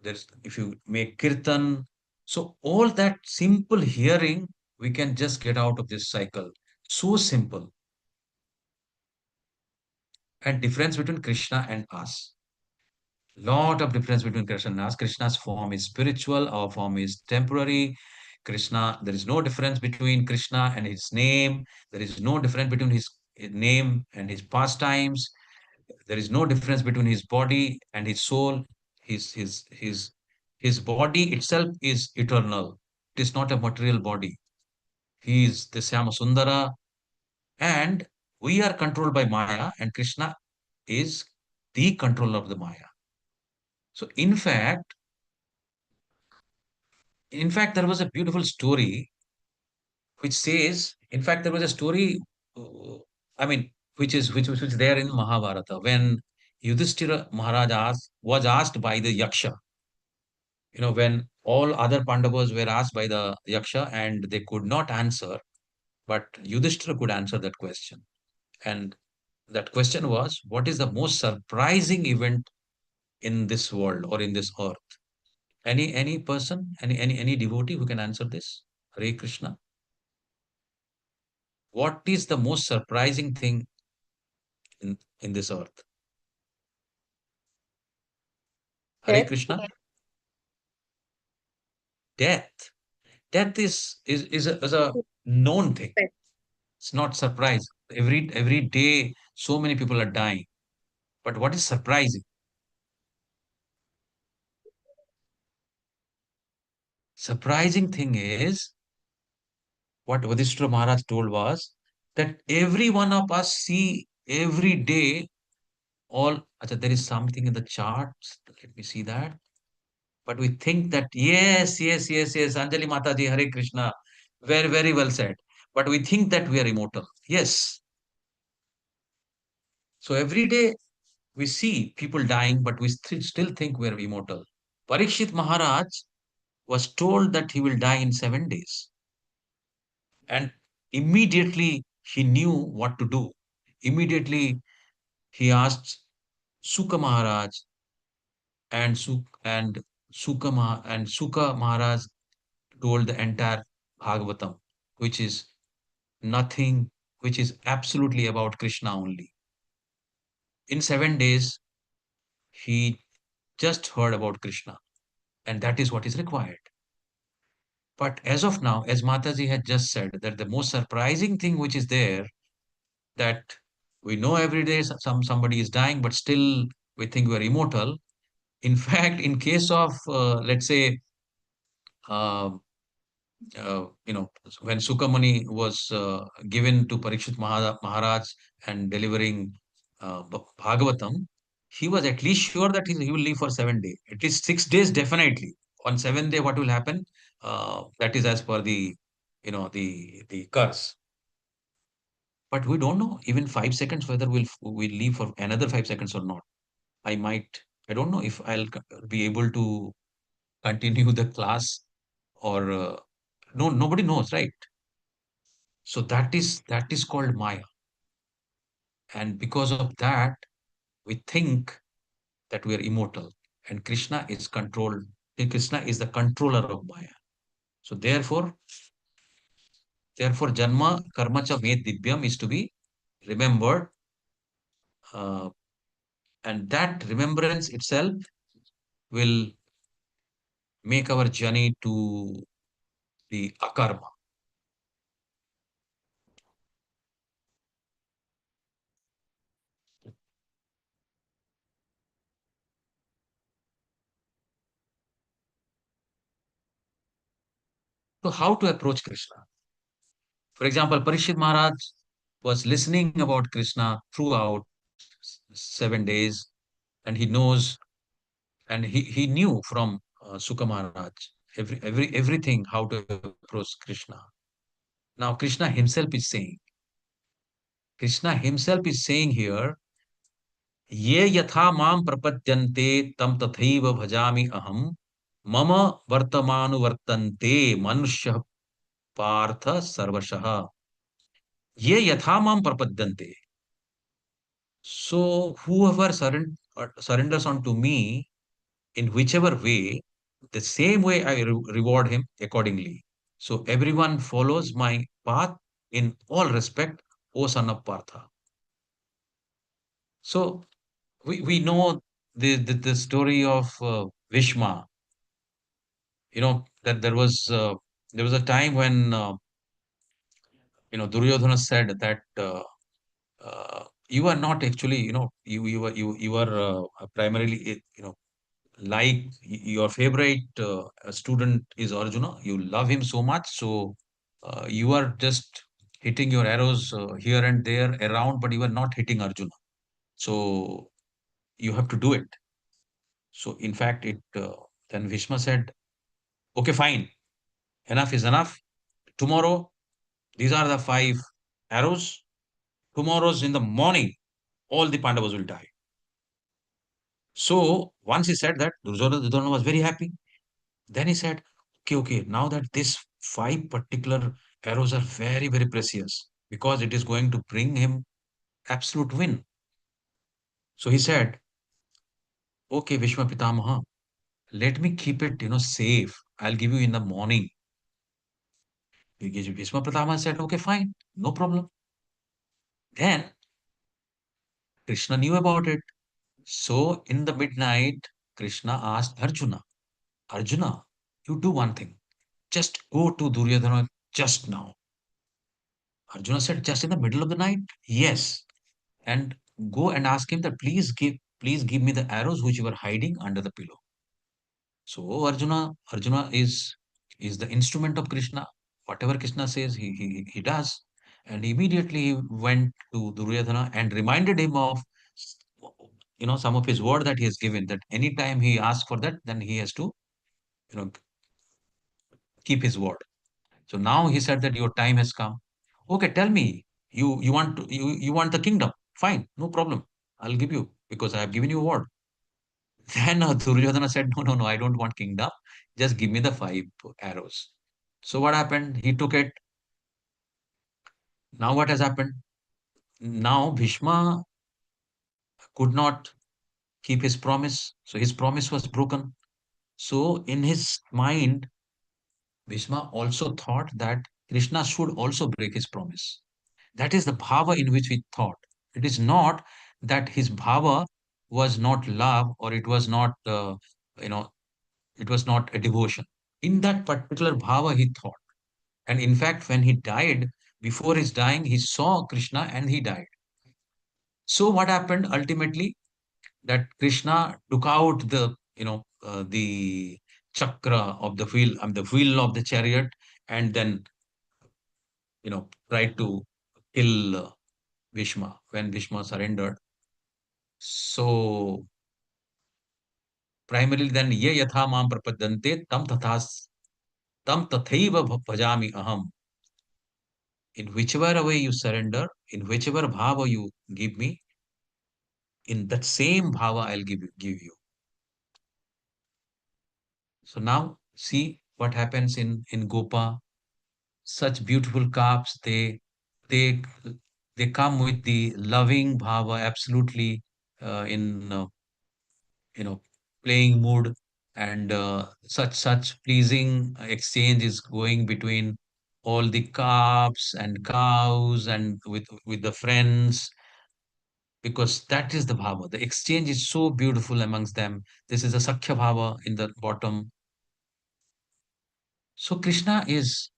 there's if you make kirtan, so all that simple hearing, we can just get out of this cycle. So simple. And difference between Krishna and us. Lot of difference between Krishna and us. Krishna's form is spiritual, our form is temporary. Krishna, there is no difference between Krishna and his name. There is no difference between his name and his pastimes. There is no difference between his body and his soul. His body itself is eternal. It is not a material body. He is the Syama Sundara, and we are controlled by Maya, and Krishna is the controller of the Maya. So in fact, there was a beautiful story which says, in fact, there was a story, uh, I mean, which is there in Mahabharata, when Yudhishthira Maharaj was asked by the Yaksha, when all other Pandavas were asked by the Yaksha and they could not answer, but Yudhishthira could answer that question. And that question was, what is the most surprising event in this world or in this earth? Any person, any devotee who can answer this? Hare Krishna. What is the most surprising thing in this earth? Hare Death. Krishna. Death. Death is a known thing. It's not surprise. Every day, so many people are dying. But what is surprising? Surprising thing is what Vadishtra Maharaj told was that every one of us see every day all. Acha, there is something in the charts. Let me see that. But we think that yes, yes, yes, yes, Anjali Mataji, Hare Krishna, very, very well said. But we think that we are immortal. Yes. So every day we see people dying, but we still think we are immortal. Parikshit Maharaj was told that he will die in 7 days. And immediately he knew what to do. Immediately he asked Sukha Maharaj and Sukha Maharaj told the entire Bhagavatam, which is nothing, which is absolutely about Krishna only. In 7 days, he just heard about Krishna, and that is what is required. But as of now, as Mataji had just said, that the most surprising thing which is there, that we know every day somebody is dying, but still we think we are immortal. In fact, in case of let's say uh, when Sukamani was given to Parikshit Maharaj and delivering Bhagavatam, he was at least sure that he will live for 7 days, at least 6 days definitely. On 7th day, what will happen? That is as per the curse. But we don't know even 5 seconds whether we'll live for another 5 seconds or not. I don't know if I'll be able to continue the class or no, nobody knows, right? So that is called Maya. And because of that, we think that we are immortal. And Krishna is the controller of Maya. So therefore, Janma Karma Cha Med Divyam is to be remembered. Uh, and that remembrance itself will make our journey to the akarma. So how to approach Krishna? For example, Parishit Maharaj was listening about Krishna throughout 7 days, and he knows, and he knew from Sukha Maharaj everything how to approach Krishna. Now Krishna himself is saying here, ye yatha mam prapadyante tam tathaiva bhajami aham mama vartamanu vartante manushya partha sarvashah. Ye yatha mam prapadyante. So whoever surrenders unto me in whichever way, the same way I reward him accordingly. So everyone follows my path in all respect, O son of Partha. So we know the story of Bhishma. That there was a time when Duryodhana said that you are not actually, you are primarily like your favorite student is Arjuna. You love him so much, so you are just hitting your arrows here and there around, but you are not hitting Arjuna. So you have to do it. So in fact, then Bhishma said, "Okay, fine, enough is enough. Tomorrow, these are the 5 arrows. Tomorrow's in the morning, all the Pandavas will die." So once he said that, Duryodhana was very happy. Then he said, okay, now that these 5 particular arrows are very, very precious because it is going to bring him absolute win. So he said, okay, Bhishma Pitamaha, let me keep it, safe. I'll give you in the morning. Bhishma Pitamaha said, okay, fine, no problem. Then Krishna knew about it. So in the midnight, Krishna asked Arjuna, Arjuna, you do one thing. Just go to Duryodhana just now. Arjuna said, just in the middle of the night? Yes. And go and ask him that please give me the arrows which you were hiding under the pillow. So Arjuna is the instrument of Krishna. Whatever Krishna says, he does. And immediately he went to Duryodhana and reminded him of some of his word that he has given, that anytime he asks for that, then he has to you know keep his word. So now he said that your time has come. Okay, tell me, you want the kingdom? Fine, no problem. I'll give you because I have given you a word. Then Duryodhana said, no, no, no, I don't want kingdom. Just give me the 5 arrows. So what happened? He took it. Now what has happened? Now Bhishma could not keep his promise. So his promise was broken. So in his mind, Bhishma also thought that Krishna should also break his promise. That is the bhava in which we thought. It is not that his bhava was not love or you know, it was not a devotion. In that particular bhava, he thought. And in fact, when he died, before his dying, he saw Krishna and he died. So what happened ultimately? That Krishna took out the chakra of the wheel of the chariot, and then, tried to kill Bhishma when Bhishma surrendered. So primarily then ye yatha mam prapadante tam tathaiva bhajami aham. In whichever way you surrender, in whichever bhava you give me, in that same bhava I'll give you. So now see what happens in Gopa. Such beautiful calves, they they come with the loving bhava, absolutely in playing mood, and such pleasing exchange is going between all the calves and cows and with the friends, because that is the bhava. The exchange is so beautiful amongst them. This is a sakhya bhava in the bottom. So Krishna is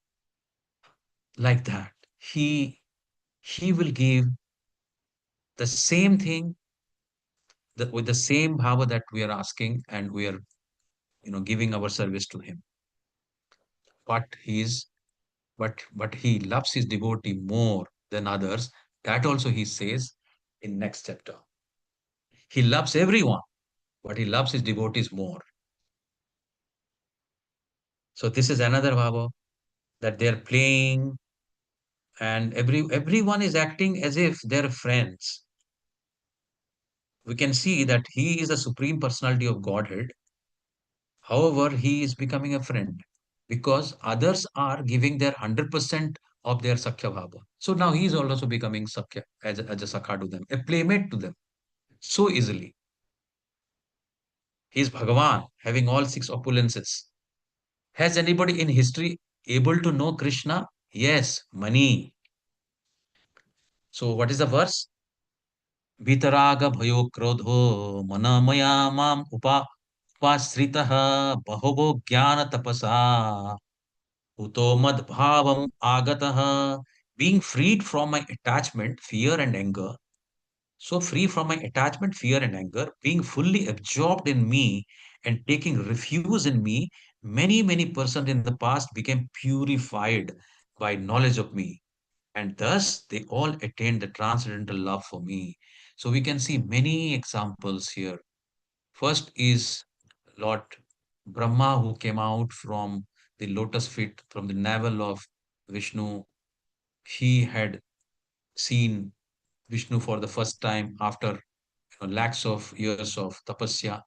like that. He will give the same thing, with the same bhava that we are asking, and we are giving our service to him. But he loves his devotee more than others. That also he says in next chapter. He loves everyone, but he loves his devotees more. So this is another bhava, that they're playing, and everyone is acting as if they're friends. We can see that he is the supreme personality of Godhead. However, he is becoming a friend because others are giving their 100% of their Sakhya Bhava. So now he is also becoming Sakhya, as a Sakha to them, a playmate to them, so easily. He is Bhagavan, having all 6 opulences. Has anybody in history able to know Krishna? Yes, Mani. So what is the verse? Vitaraga bhayo krodho manamaya mam upasritaha bahovo jnana tapasa uto mad bhavam agataha. Being freed from my attachment, fear and anger. So free from my attachment, fear and anger, being fully absorbed in me and taking refuge in me, many persons in the past became purified by knowledge of me. And thus they all attained the transcendental love for me. So we can see many examples here. First is Lord Brahma, who came out from the lotus feet, from the navel of Vishnu. He had seen Vishnu for the first time after lakhs of years of tapasya.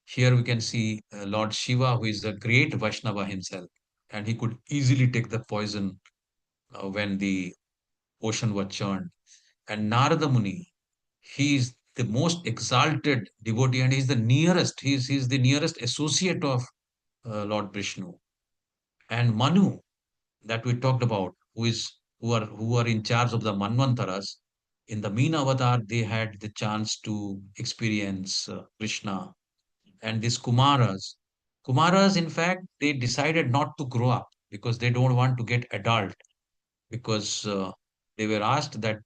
Here we can see Lord Shiva, who is a great Vaishnava himself, and he could easily take the poison when the ocean was churned. And Narada Muni, he is the most exalted devotee, and he's the nearest. He's the nearest associate of Lord Vishnu. And Manu, that we talked about, who are in charge of the Manvantaras. In the Meena Avatar, they had the chance to experience Krishna. And these Kumaras, in fact, they decided not to grow up because they don't want to get adult. Because they were asked that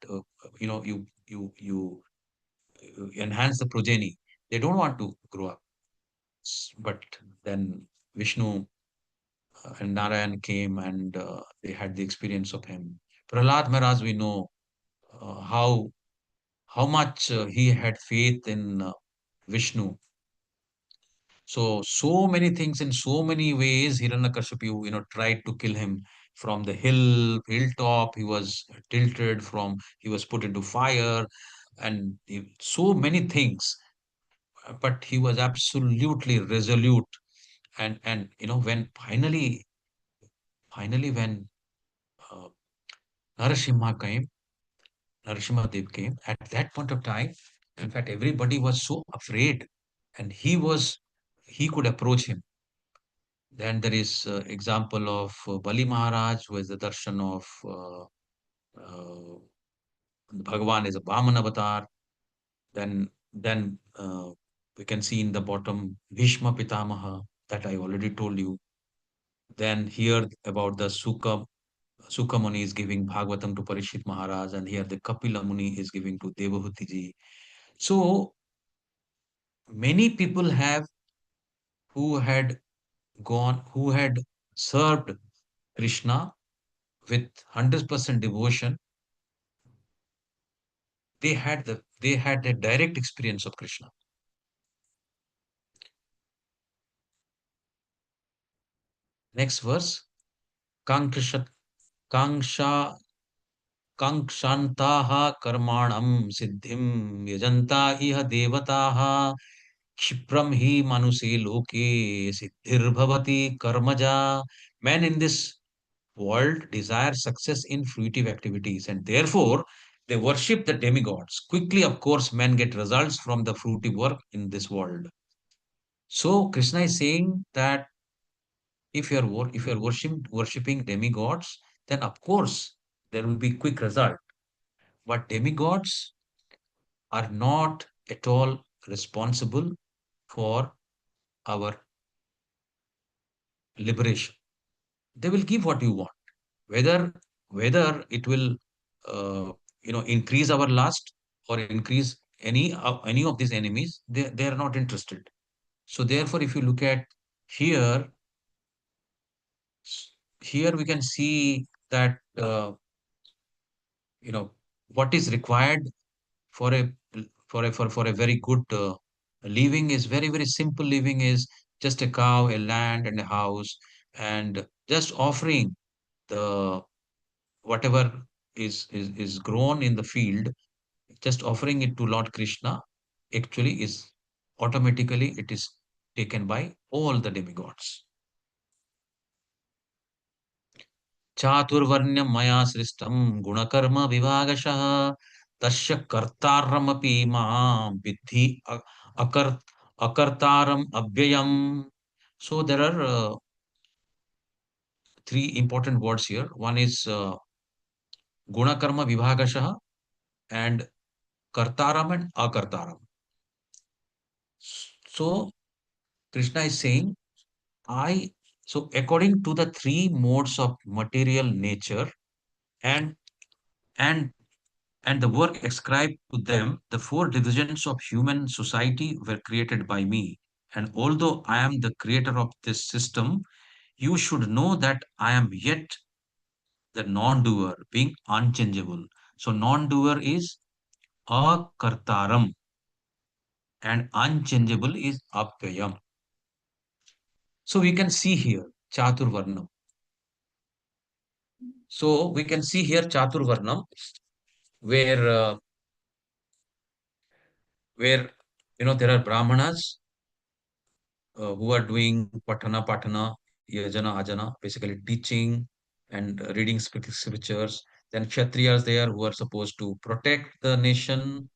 you enhance the progeny. They don't want to grow up. But then Vishnu and Narayan came and they had the experience of him. Prahlad Maharaj, we know how much he had faith in Vishnu. So many things in so many ways, Hiranyakashipu, tried to kill him from the hilltop. He was tilted from, he was put into fire, and so many things. But he was absolutely resolute. And when finally when uh, Narasimha came, Narasimha Dev came, at that point of time, in fact, everybody was so afraid, and he could approach him. Then there is example of Bali Maharaj, who is the darshan of Bhagavan as a Vaman avatar. Then we can see in the bottom Bhishma Pitamaha, that I already told you. Then here about the Sukha Muni is giving Bhagavatam to Parishit Maharaj, and here the Kapila Muni is giving to Devahuti ji. So many people have who had who had served Krishna with 100% devotion. They had a direct experience of Krishna. Next verse. Kanksha Kanksha Kankshantaha karmanam siddhim yajanta iha devataha Kshipram hi manuse loke siddhir bhavati karmaja. Men in this world desire success in fruitive activities, and therefore they worship the demigods. Quickly, of course, men get results from the fruitive work in this world. So Krishna is saying that if you're worshipping demigods, then of course there will be quick result. But demigods are not at all responsible for our liberation. They will give what you want, whether it will increase our lust or increase any of these enemies. They are not interested. So therefore, if you look at here, here we can see that what is required for a for a very good living is very simple. Living is just a cow, a land, and a house, and just offering the whatever is grown in the field, just offering it to Lord Krishna, actually is automatically it is taken by all the demigods. Chaturvarnyam maya sristam gunakarma vivagashah tasya kartaramapi maam vidhi akartaram abhyayam. So there are three important words here. One is gunakarma vivagashah and kartaram and akartaram. So Krishna is saying, so according to the three modes of material nature and and and the work ascribed to them, the four divisions of human society were created by me. And although I am the creator of this system, you should know that I am yet the non-doer, being unchangeable. So non-doer is akartaram and unchangeable is apyayam. So we can see here Chaturvarnam. So we can see here Chaturvarnam, where where, there are Brahmanas who are doing patana, yajana, ajana, basically teaching and reading scriptures. Then Kshatriyas there who are supposed to protect the nation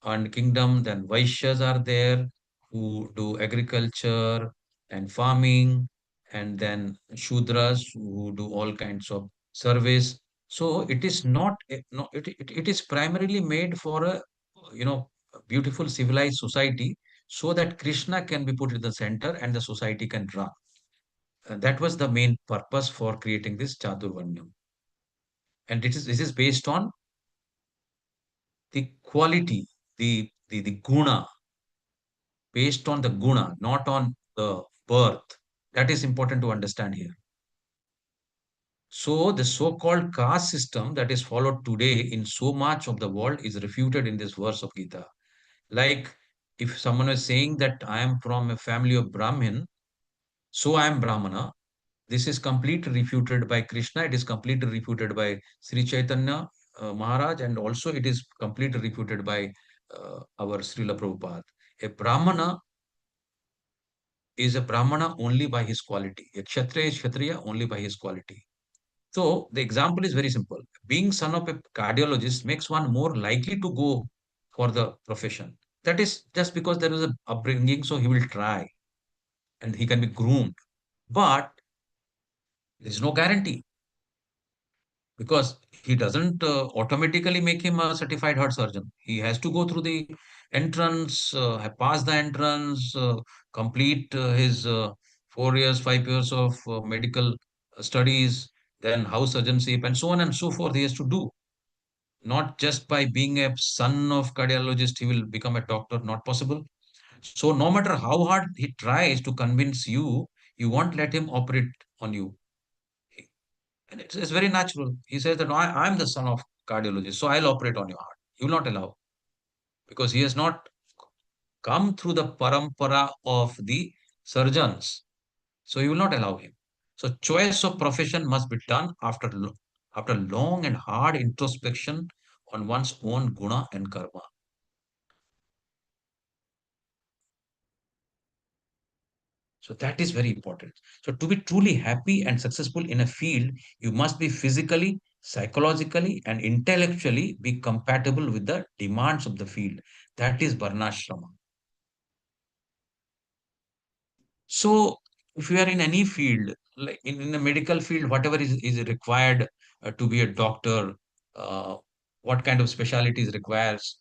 and kingdom. Then Vaishyas are there who do agriculture and farming. And then Shudras who do all kinds of service. So it is not, no, it is primarily made for a beautiful civilized society so that Krishna can be put in the center and the society can run. That was the main purpose for creating this Chaturvanyam. And this is based on the quality, the guna, based on the guna, not on the birth. That is important to understand here. So the so-called caste system that is followed today in so much of the world is refuted in this verse of Gita. Like if someone is saying that I am from a family of Brahmin, so I am Brahmana. This is completely refuted by Krishna. It is completely refuted by Sri Chaitanya Maharaj, and also it is completely refuted by our Srila Prabhupada. A Brahmana is a Brahmana only by his quality. A Kshatriya is Kshatriya only by his quality. So the example is very simple. Being son of a cardiologist makes one more likely to go for the profession. That is just because there is a upbringing, so he will try and he can be groomed. But there is no guarantee because he doesn't automatically make him a certified heart surgeon. He has to go through the entrance, pass the entrance, complete his 4 years, 5 years of medical studies, then house surgeonship, and so on and so forth. He has to do. Not just by being a son of cardiologist, he will become a doctor. Not possible. So no matter how hard he tries to convince you, you won't let him operate on you. And it's very natural. He says that, no, I'm the son of cardiologist, so I'll operate on your heart. You will not allow because he has not come through the parampara of the surgeons. So you will not allow him. So choice of profession must be done after long and hard introspection on one's own guna and karma. So that is very important. So to be truly happy and successful in a field, you must be physically, psychologically, and intellectually be compatible with the demands of the field. That is Varnashrama. So if you are in any field, like in the medical field, whatever is required to be a doctor, uh, what kind of specialties requires,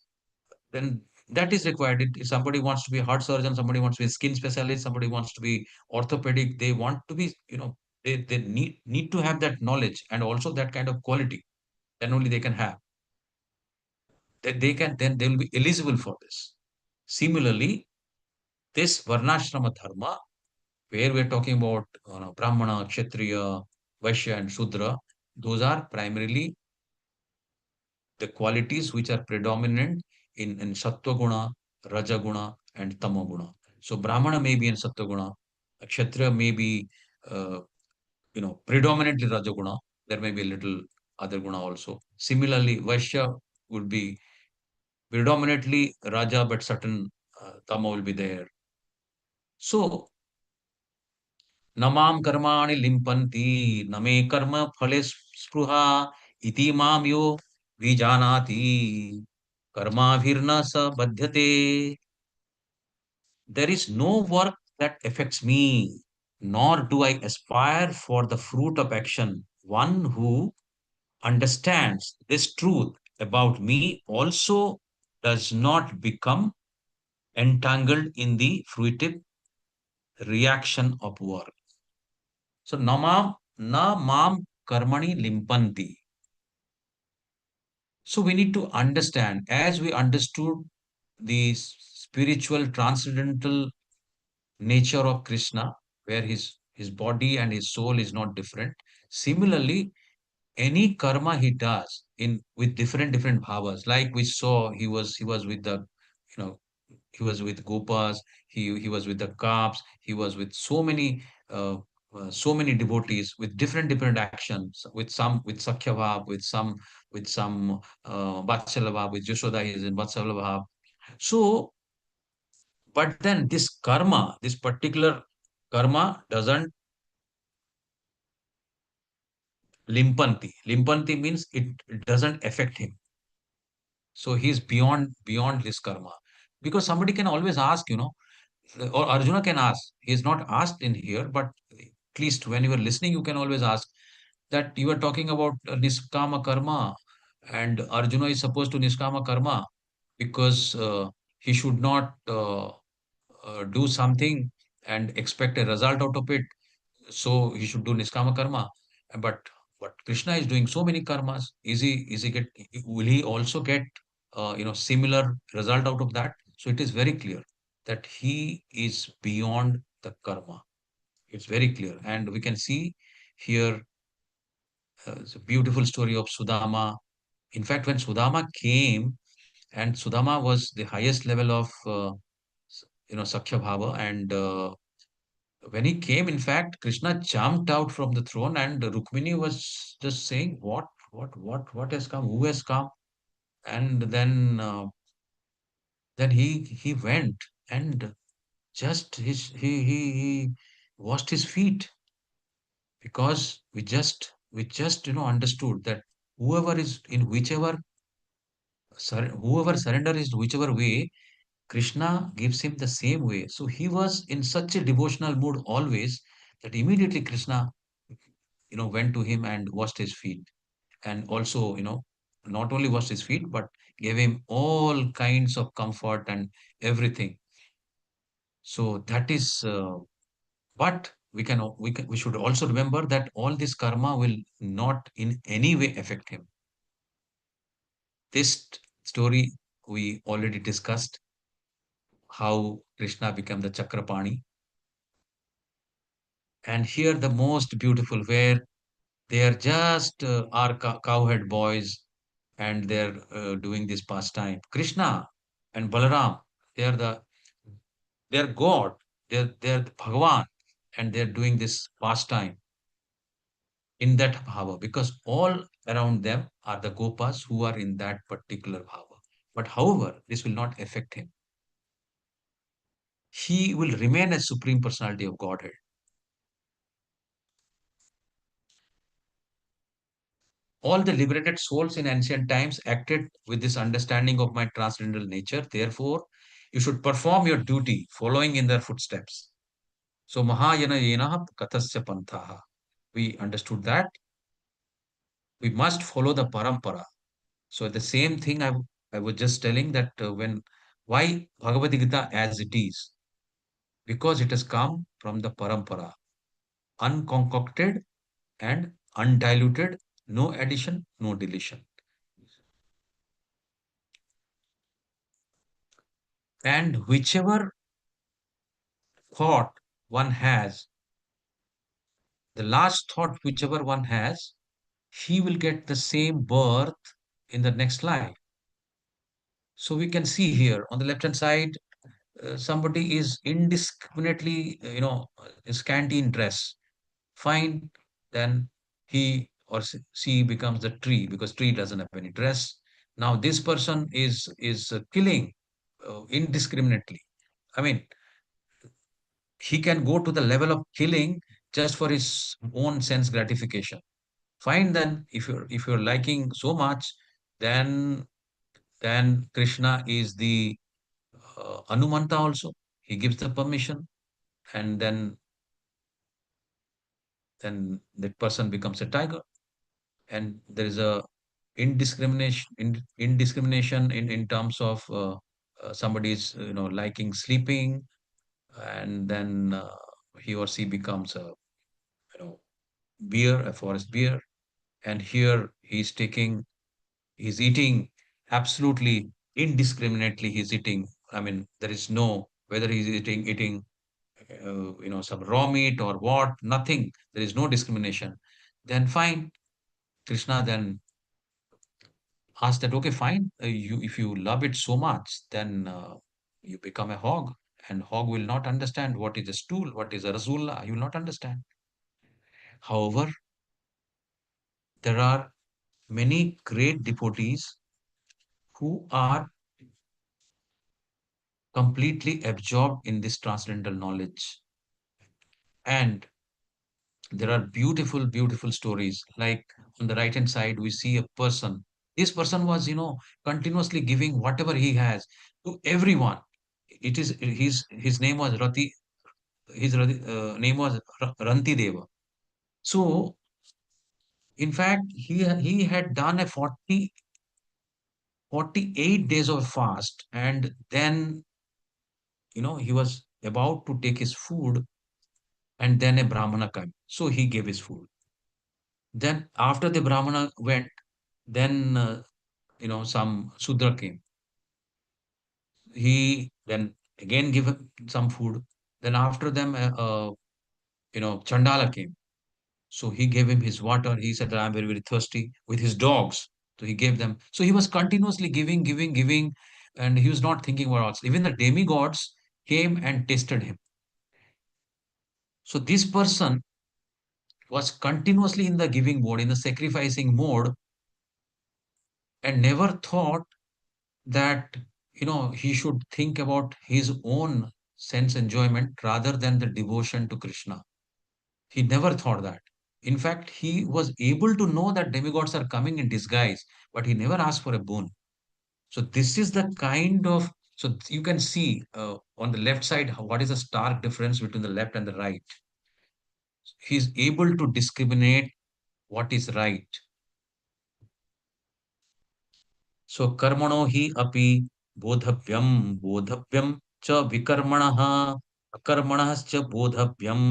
then that is required. If somebody wants to be a heart surgeon, somebody wants to be a skin specialist, somebody wants to be orthopedic, they want to be, they need to have that knowledge and also that kind of quality. Then only they can have. They can, then they will be eligible for this. Similarly, this Varnashrama Dharma, where we're talking about Brahmana, Kshatriya, Vaishya, and Shudra, those are primarily the qualities which are predominant in Sattva Guna, Raja Guna, and Tama Guna. So Brahmana may be in Sattva Guna, Kshatriya may be, predominantly Raja Guna. There may be a little other Guna also. Similarly, Vaishya would be predominantly Raja, but certain Tama will be there. So, Namam Karmani Limpanti, Name Karma Phale Spruha, Iti Mam Yo Vijanati. Karma sa badhyate. There is no work that affects me, nor do I aspire for the fruit of action. One who understands this truth about me also does not become entangled in the fruitive reaction of work. So, na mam karmani limpanti. So, we need to understand, as we understood the spiritual transcendental nature of Krishna, where his body and his soul is not different. Similarly, any karma he does in with different bhavas, like we saw, he was with the, you know he was with gopas, he was with the calves, he was with so many devotees with different actions, with sakhya bhav, with some Vatsala bhav, with Yashoda he is in Vatsala bhav. So But then this karma, this particular karma doesn't limpanti. Limpanti means it doesn't affect him. So he's beyond this karma. Because somebody can always ask, or Arjuna can ask. He's not asked in here, but at least when you are listening, you can always ask that you are talking about niskama karma, and Arjuna is supposed to niskama karma because he should not do something and expect a result out of it. So he should do niskama karma. But Krishna is doing so many karmas. Will he also get similar result out of that? So it is very clear that he is beyond the karma. It's very clear, and we can see here it's a beautiful story of Sudama. In fact, when Sudama came, and Sudama was the highest level of Sakhya Bhava, and when he came, in fact, Krishna jumped out from the throne, and Rukmini was just saying, "What has come? Who has come?" And then he went and just he washed his feet, because we just understood that whoever is in whoever surrender is whichever way, Krishna gives him the same way. So he was in such a devotional mood always that immediately Krishna went to him and washed his feet. And also, not only washed his feet, but gave him all kinds of comfort and everything. So that is, but we should also remember that all this karma will not in any way affect him. This story we already discussed, how Krishna became the Chakrapani. And here the most beautiful, where they are just our cowhead boys, and they're doing this pastime. Krishna and Balaram, they are they're God, they're the Bhagavan, and they're doing this pastime in that bhava, because all around them are the gopas who are in that particular bhava. But however, this will not affect him. He will remain as Supreme Personality of Godhead. All the liberated souls in ancient times acted with this understanding of my transcendental nature. Therefore, you should perform your duty following in their footsteps. So, Mahayana Yenaha Katasya Panthaha. We understood that we must follow the parampara. So, the same thing I was just telling that why Bhagavad Gita as it is? Because it has come from the parampara, unconcocted and undiluted, no addition, no deletion. And whichever thought one has, the last thought whichever one has, he will get the same birth in the next life. So we can see here on the left hand side, somebody is indiscriminately, scanty in dress. Fine, then he or she becomes the tree, because tree doesn't have any dress. Now this person is killing indiscriminately. I mean, he can go to the level of killing just for his own sense gratification. Fine, then if you're liking so much, then Krishna is the Anumanta also. He gives the permission, and then that person becomes a tiger. And there is a indiscrimination in terms of somebody's liking sleeping, and then he or she becomes a a forest bear. And here he's eating absolutely indiscriminately. He's eating, I mean, there is no whether he's eating some raw meat or what, nothing. There is no discrimination. Then fine, Krishna then asked that, okay, fine, if you love it so much, then you become a hog, and hog will not understand what is a stool, what is a rasgulla. You will not understand. However, there are many great devotees who are completely absorbed in this transcendental knowledge. And there are beautiful, beautiful stories. Like on the right hand side, we see a person. This person was, continuously giving whatever he has to everyone. It is his name was Rati. Name was Ranti Deva. So, in fact, he had done a 48 days of fast, and then he was about to take his food, and then a Brahmana came. So he gave his food. Then after the Brahmana went, then some Sudra came. He then again gave him some food. Then after them, Chandala came. So he gave him his water. He said that I'm very, very thirsty with his dogs. So he gave them. So he was continuously giving, giving, giving, and he was not thinking what else. Even the demigods came and tested him. So this person was continuously in the giving mode, in the sacrificing mode, and never thought that he should think about his own sense enjoyment rather than the devotion to Krishna. He never thought that. In fact, he was able to know that demigods are coming in disguise, but he never asked for a boon. So this is the kind of, so you can see on the left side what is the stark difference between the left and the right. He's able to discriminate what is right. So कर्मणो हि अपि बोधव्यम च विकर्मणः अकर्मणश्च बोधव्यम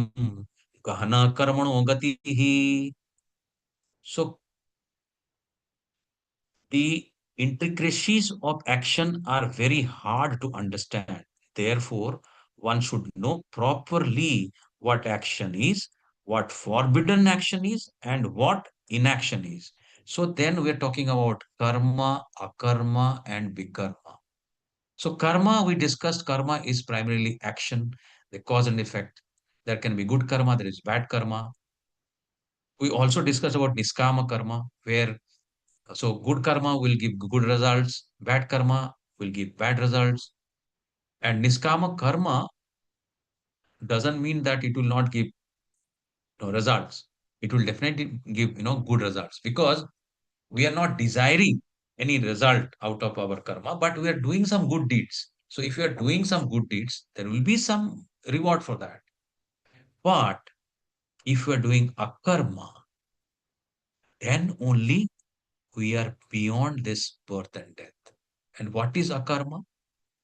गहना कर्मणो गतिः. So the intricacies of action are very hard to understand. Therefore, one should know properly what action is, what forbidden action is, and what inaction is. So then we're talking about karma, akarma, and vikarma. So karma, we discussed karma is primarily action, the cause and effect. There can be good karma, there is bad karma. We also discussed about niskama karma, where so good karma will give good results, bad karma will give bad results. And niskama karma doesn't mean that it will not give results. It will definitely give good results, because we are not desiring any result out of our karma, but we are doing some good deeds. So if you are doing some good deeds, there will be some reward for that. But if we are doing akarma, then only we are beyond this birth and death. And what is akarma?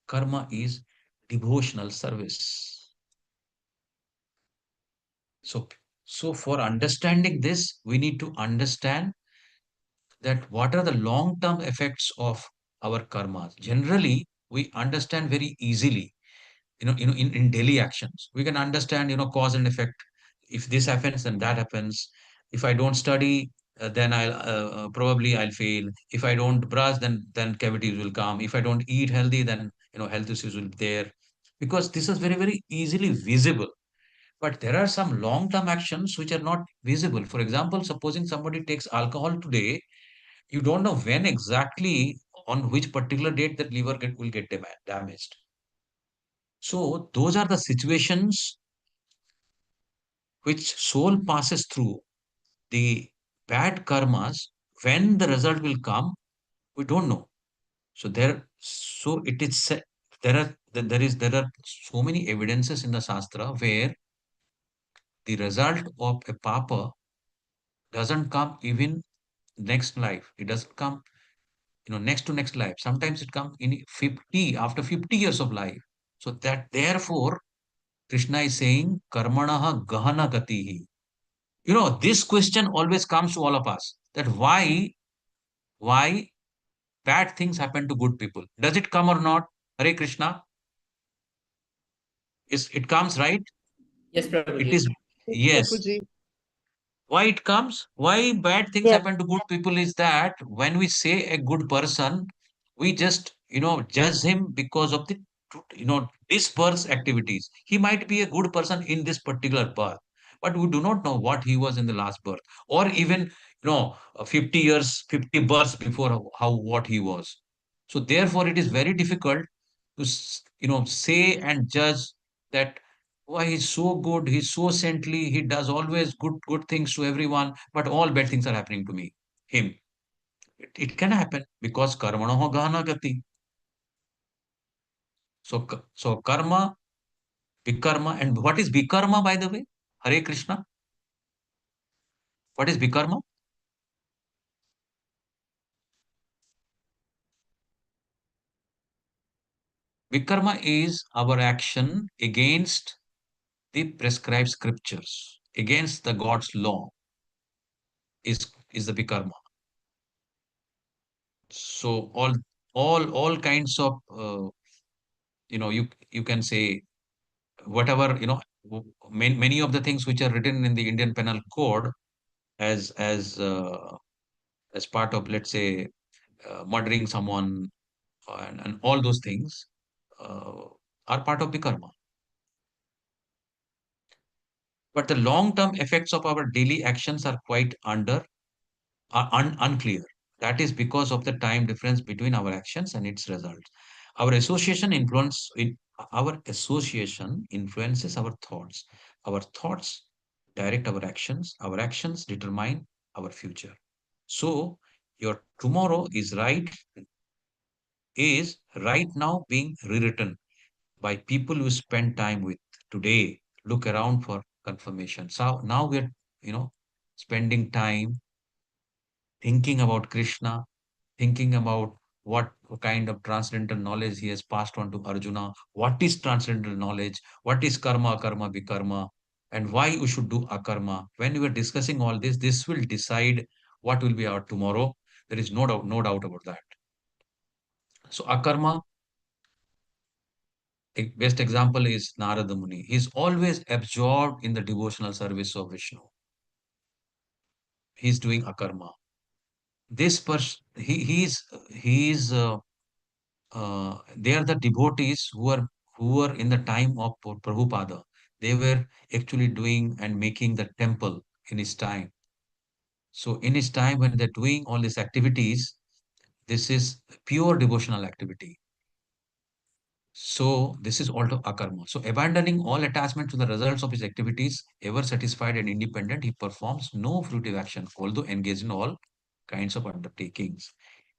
Karma is devotional service. So for understanding this, we need to understand that what are the long-term effects of our karmas. Generally, we understand very easily, in daily actions. We can understand, cause and effect. If this happens, then that happens. If I don't study, then I'll fail. If I don't brush, then cavities will come. If I don't eat healthy, then health issues will be there. Because this is very, very easily visible. But there are some long-term actions which are not visible. For example, supposing somebody takes alcohol today, you don't know when exactly, on which particular date, that liver will get damaged. So those are the situations which soul passes through. The bad karmas, when the result will come, we don't know. So it is there are so many evidences in the Shastra where the result of a papa doesn't come even next life. It doesn't come, next to next life. Sometimes it comes in after 50 years of life. So that therefore, Krishna is saying, Karmanaha Gahana Gatihi. This question always comes to all of us, that why bad things happen to good people? Does it come or not? Hare Krishna? It comes, right? Yes, It Prabhuji. is, Yes, yes. Prabhuji. Why it comes? Why bad things Yes. happen to good people is that when we say a good person, we just, judge him because of the, this birth activities. He might be a good person in this particular birth, but we do not know what he was in the last birth, or even, 50 years, 50 births before what he was. So therefore, it is very difficult say and judge that why he's so good, he's so saintly, he does always good things to everyone, but all bad things are happening to him. It can happen because karmano gana gati. So karma, vikarma, and what is vikarma, by the way? Hare Krishna. What is vikarma? Vikarma is our action against the prescribed scriptures, against the God's law is the vikarma. So all kinds of you can say whatever many of the things which are written in the Indian Penal Code as as uh, as part of, let's say, murdering someone, and all those things uh, are part of the karma. But the long-term effects of our daily actions are quite unclear. That is because of the time difference between our actions and its results. Our association our association influences our thoughts. Our thoughts direct our actions. Our actions determine our future. So your tomorrow is right now being rewritten by people you spend time with today. Look around for confirmation. So now we're, spending time thinking about Krishna, thinking about what kind of transcendental knowledge he has passed on to Arjuna. What is transcendental knowledge? What is karma, karma, vikarma? And why you should do akarma? When we are discussing all this will decide what will be our tomorrow. There is no doubt about that. So akarma, a best example is Narada Muni. He's always absorbed in the devotional service of Vishnu. He's doing akarma. This person, he's they are the devotees who were in the time of Prabhupada. They were actually doing and making the temple in his time. So in his time, when they're doing all these activities, this is pure devotional activity. So this is also akarma. So abandoning all attachment to the results of his activities, ever satisfied and independent, he performs no fruitive action, although engaged in all kinds of undertakings.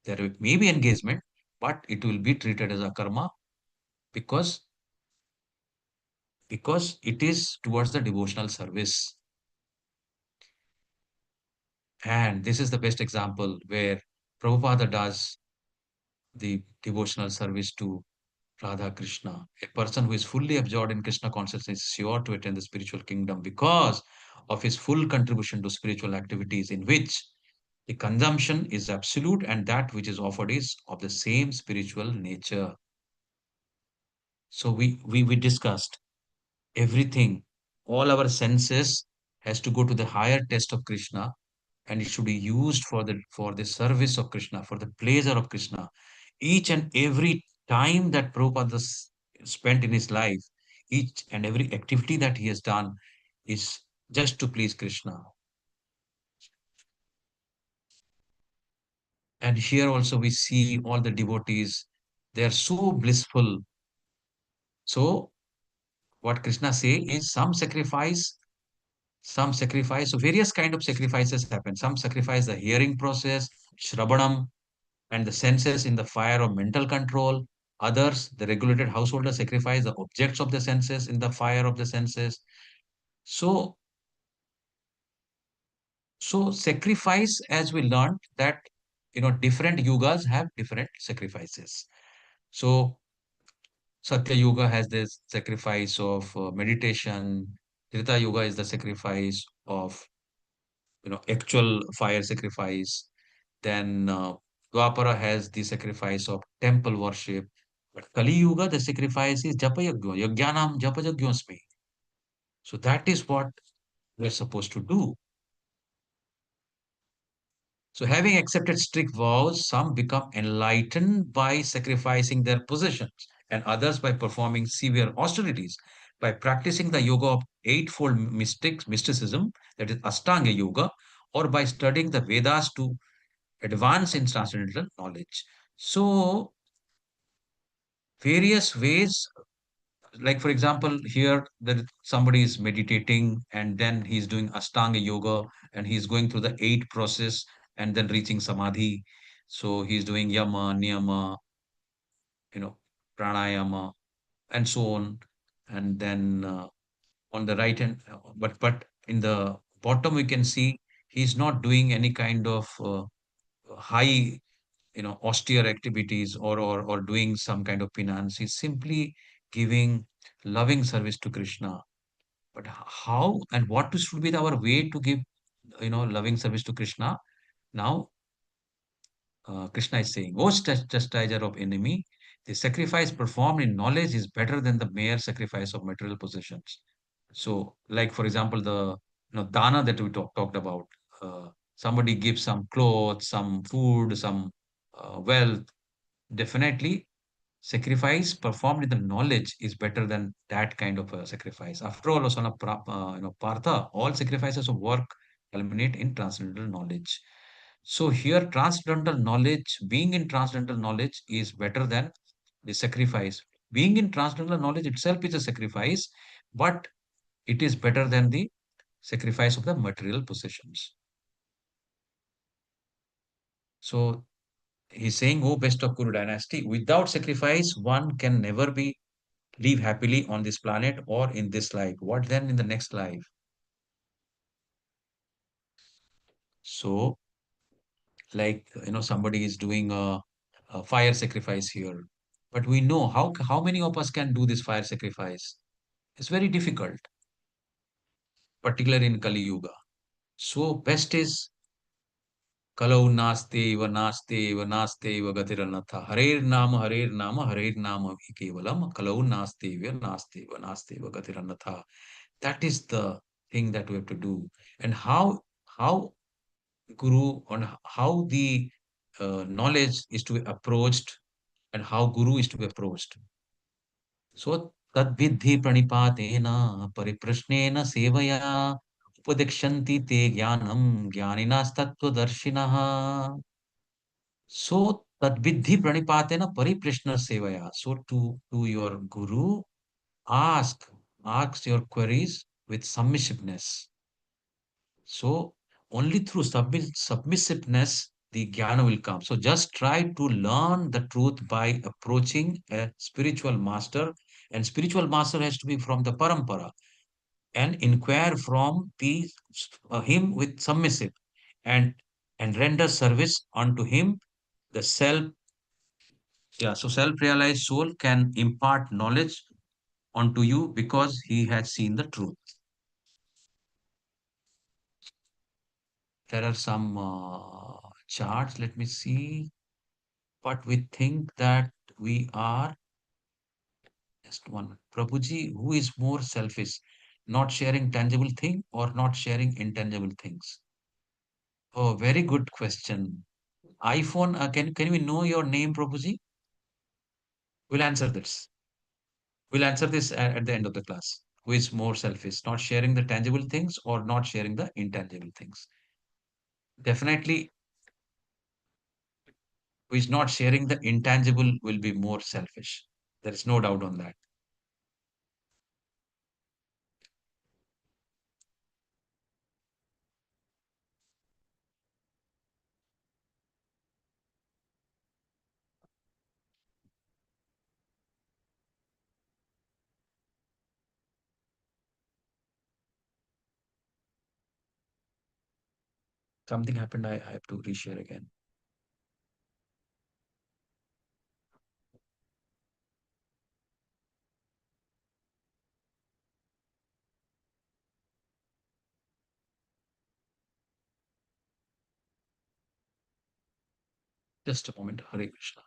There may be engagement, but it will be treated as akarma because it is towards the devotional service. And this is the best example where Prabhupada does the devotional service to Radha Krishna. A person who is fully absorbed in Krishna consciousness is sure to attain the spiritual kingdom because of his full contribution to spiritual activities, in which the consumption is absolute and that which is offered is of the same spiritual nature. So we discussed everything. All our senses has to go to the higher test of Krishna, and it should be used for the service of Krishna, for the pleasure of Krishna. Each and every time that Prabhupada spent in his life, each and every activity that he has done is just to please Krishna. And here also we see all the devotees, they are so blissful. So what Krishna say is some sacrifice, so various kind of sacrifices happen. Some sacrifice the hearing process, Shrabanam, and the senses in the fire of mental control. Others, the regulated householder, sacrifice the objects of the senses in the fire of the senses. So, so sacrifice, as we learned, that different yugas have different sacrifices. So Satya Yuga has this sacrifice of meditation. Trita Yuga is the sacrifice of actual fire sacrifice. Then Dwapara has the sacrifice of temple worship. But Kali Yuga, the sacrifice is Japa Yajna, Yajnanam Japa Yajnasmi. So that is what we're supposed to do. So having accepted strict vows, some become enlightened by sacrificing their possessions, and others by performing severe austerities. By practicing the yoga of eightfold mysticism, that is Ashtanga Yoga, or by studying the Vedas to advance in transcendental knowledge. So various ways. Like, for example, here that somebody is meditating and then he's doing Ashtanga yoga and he's going through the 8 process and then reaching Samadhi. So he's doing Yama, Niyama, you know, Pranayama, and so on. And then on the right hand, but in the bottom, we can see he's not doing any kind of high, austere activities or doing some kind of penance. He's simply giving loving service to Krishna. But how and what should be our way to give, loving service to Krishna? Now, Krishna is saying, "O chastiser of enemy, the sacrifice performed in knowledge is better than the mere sacrifice of material possessions." So, like for example, the dana that we talked about. Somebody gives some clothes, some food, some wealth. Definitely, sacrifice performed in the knowledge is better than that kind of a sacrifice. After all, Osana Partha, all sacrifices of work culminate in transcendental knowledge. So here, transcendental knowledge, being in transcendental knowledge is better than the sacrifice. Being in transcendental knowledge itself is a sacrifice, but it is better than the sacrifice of the material possessions. So he's saying, "Oh, best of Kuru dynasty, without sacrifice, one can never be live happily on this planet or in this life. What then in the next life?" So, like, somebody is doing a fire sacrifice here. But we know how many of us can do this fire sacrifice? It's very difficult, particularly in Kali Yuga. So, best is Kalau naste eva gatiranatha. Harer nama kevalam. Kalau naste eva gatiranatha. That is the thing that we have to do. And how Guru, on how the knowledge is to be approached and how Guru is to be approached. So tadvidhi pranipatena pariprashnena sevaya upadekshanti te jnanam jnaninas. So tadvidhi pranipatena pariprashna sevaya. So to your Guru, ask your queries with submissiveness. So only through submissiveness the jnana will come. So just try to learn the truth by approaching a spiritual master, and spiritual master has to be from the parampara, and inquire from the him with submissive, and render service unto him. The self-realized soul can impart knowledge onto you because he has seen the truth. There are some charts. Let me see. But we think that we are just one. Prabhuji, who is more selfish? Not sharing tangible thing or not sharing intangible things? Oh, very good question. iPhone, can we know your name, Prabhuji? We'll answer this. We'll answer this at the end of the class. Who is more selfish? Not sharing the tangible things or not sharing the intangible things? Definitely, who is not sharing the intangible will be more selfish. There is no doubt on that. Something happened. I have to reshare again. Just a moment. Hare Krishna.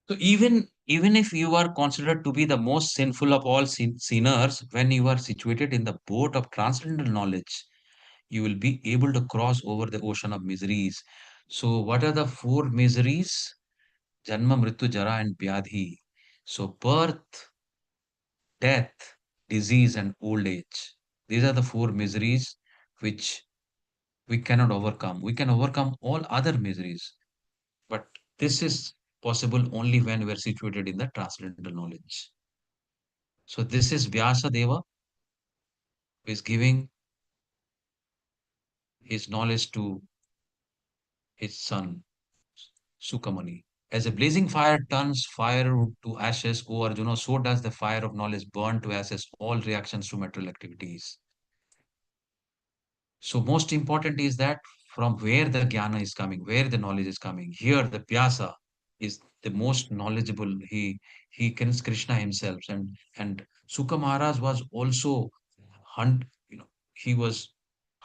So even Even if you are considered to be the most sinful of all sinners, when you are situated in the boat of transcendental knowledge, you will be able to cross over the ocean of miseries. So, what are the four miseries? Janma, Mrityu, Jara, and Vyadhi. So, birth, death, disease, and old age. These are the four miseries which we cannot overcome. We can overcome all other miseries, but this is possible only when we are situated in the transcendental knowledge. So, this is Vyasa Deva who is giving his knowledge to his son Sukamani. As a blazing fire turns fire to ashes, O Arjuna, so does the fire of knowledge burn to ashes all reactions to material activities. So most important is that from where the jnana is coming, where the knowledge is coming. Here the Vyasa is the most knowledgeable. He can Krishna himself, and Sukha Maharaj was also he was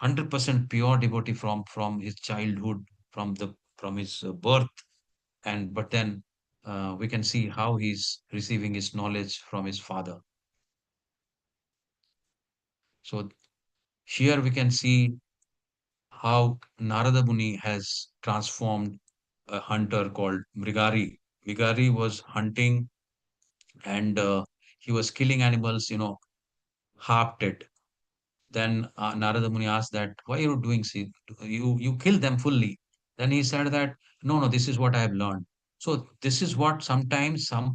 100% pure devotee from his childhood, from his birth, and but then we can see how he's receiving his knowledge from his father. So here we can see how Narada Muni has transformed a hunter called Mrigari. Mrigari was hunting and he was killing animals, half dead. Then Narada Muni asked that, why are you doing, see, you kill them fully. Then he said that, no, no, this is what I have learned. So this is what sometimes some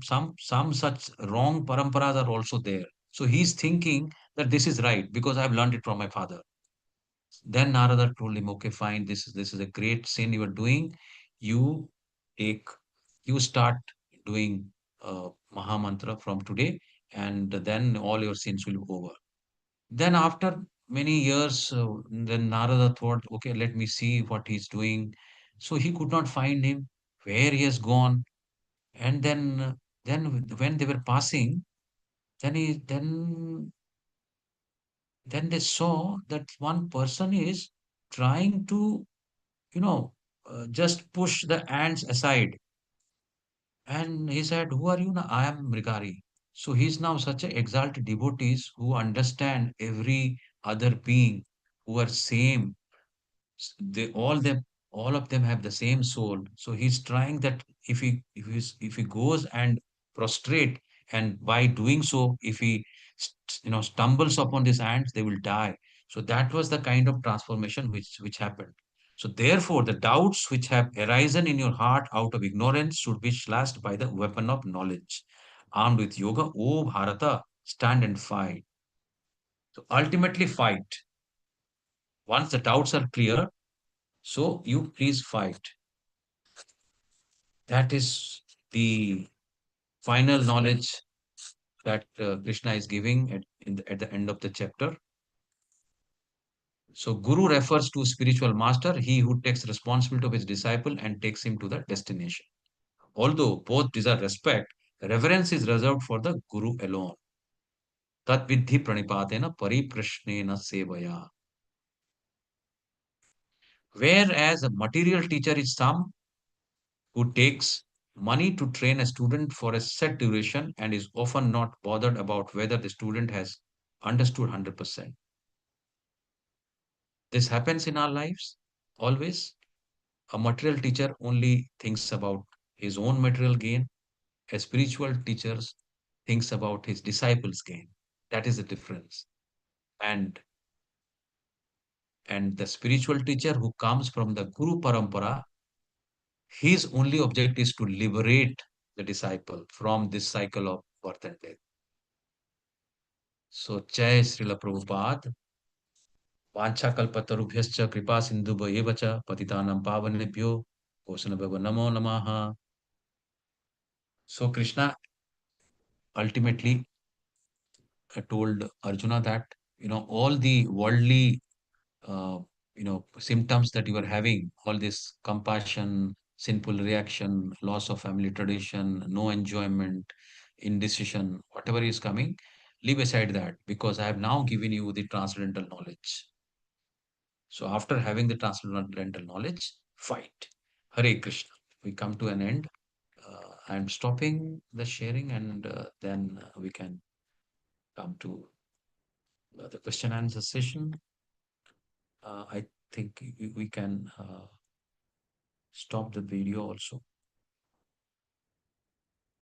such wrong paramparas are also there. So he's thinking that this is right because I've learned it from my father. Then Narada told him, okay, fine, this is a great sin you are doing. You take you start doing Maha Mantra from today, and then all your sins will be over. Then after many years, then Narada thought, okay, let me see what he's doing. So he could not find him, where he has gone. And then when they were passing, then he then they saw that one person is trying to, you know, just push the ants aside. And he said, who are you now? I am Mrigari. So he's now such a exalted devotees who understand every other being, who are same. They all of them have the same soul. So he's trying that if he goes and prostrate, and by doing so, if he stumbles upon these ants, they will die. So that was the kind of transformation which happened. So therefore, the doubts which have arisen in your heart out of ignorance should be slashed by the weapon of knowledge. Armed with yoga, O Bharata, stand and fight. So ultimately fight. Once the doubts are clear, so you please fight. That is the final knowledge that Krishna is giving at the end of the chapter. So Guru refers to spiritual master, he who takes responsibility of his disciple and takes him to the destination. Although both deserve respect, reverence is reserved for the Guru alone. Tat vidhi pranipatena pariprashnena sevaya. Whereas a material teacher is some who takes money to train a student for a set duration and is often not bothered about whether the student has understood 100%. This happens in our lives always. A material teacher only thinks about his own material gain. A spiritual teacher thinks about his disciples' gain. That is the difference. And the spiritual teacher who comes from the Guru Parampara, his only object is to liberate the disciple from this cycle of birth and death. So, Jai Srila Prabhupada, Vanchakalpatarubhyascha Kripa Sindhubhayeva cha Patitanam Pavanebhyo Kosanabhava Namo Namaha. So, Krishna ultimately told Arjuna that, all the worldly, symptoms that you are having, all this compassion, sinful reaction, loss of family tradition, no enjoyment, indecision, whatever is coming, leave aside that because I have now given you the transcendental knowledge. So after having the transcendental knowledge, fight. Hare Krishna. We come to an end. I'm stopping the sharing, and then we can come to the question and answer session. I think we can stop the video also.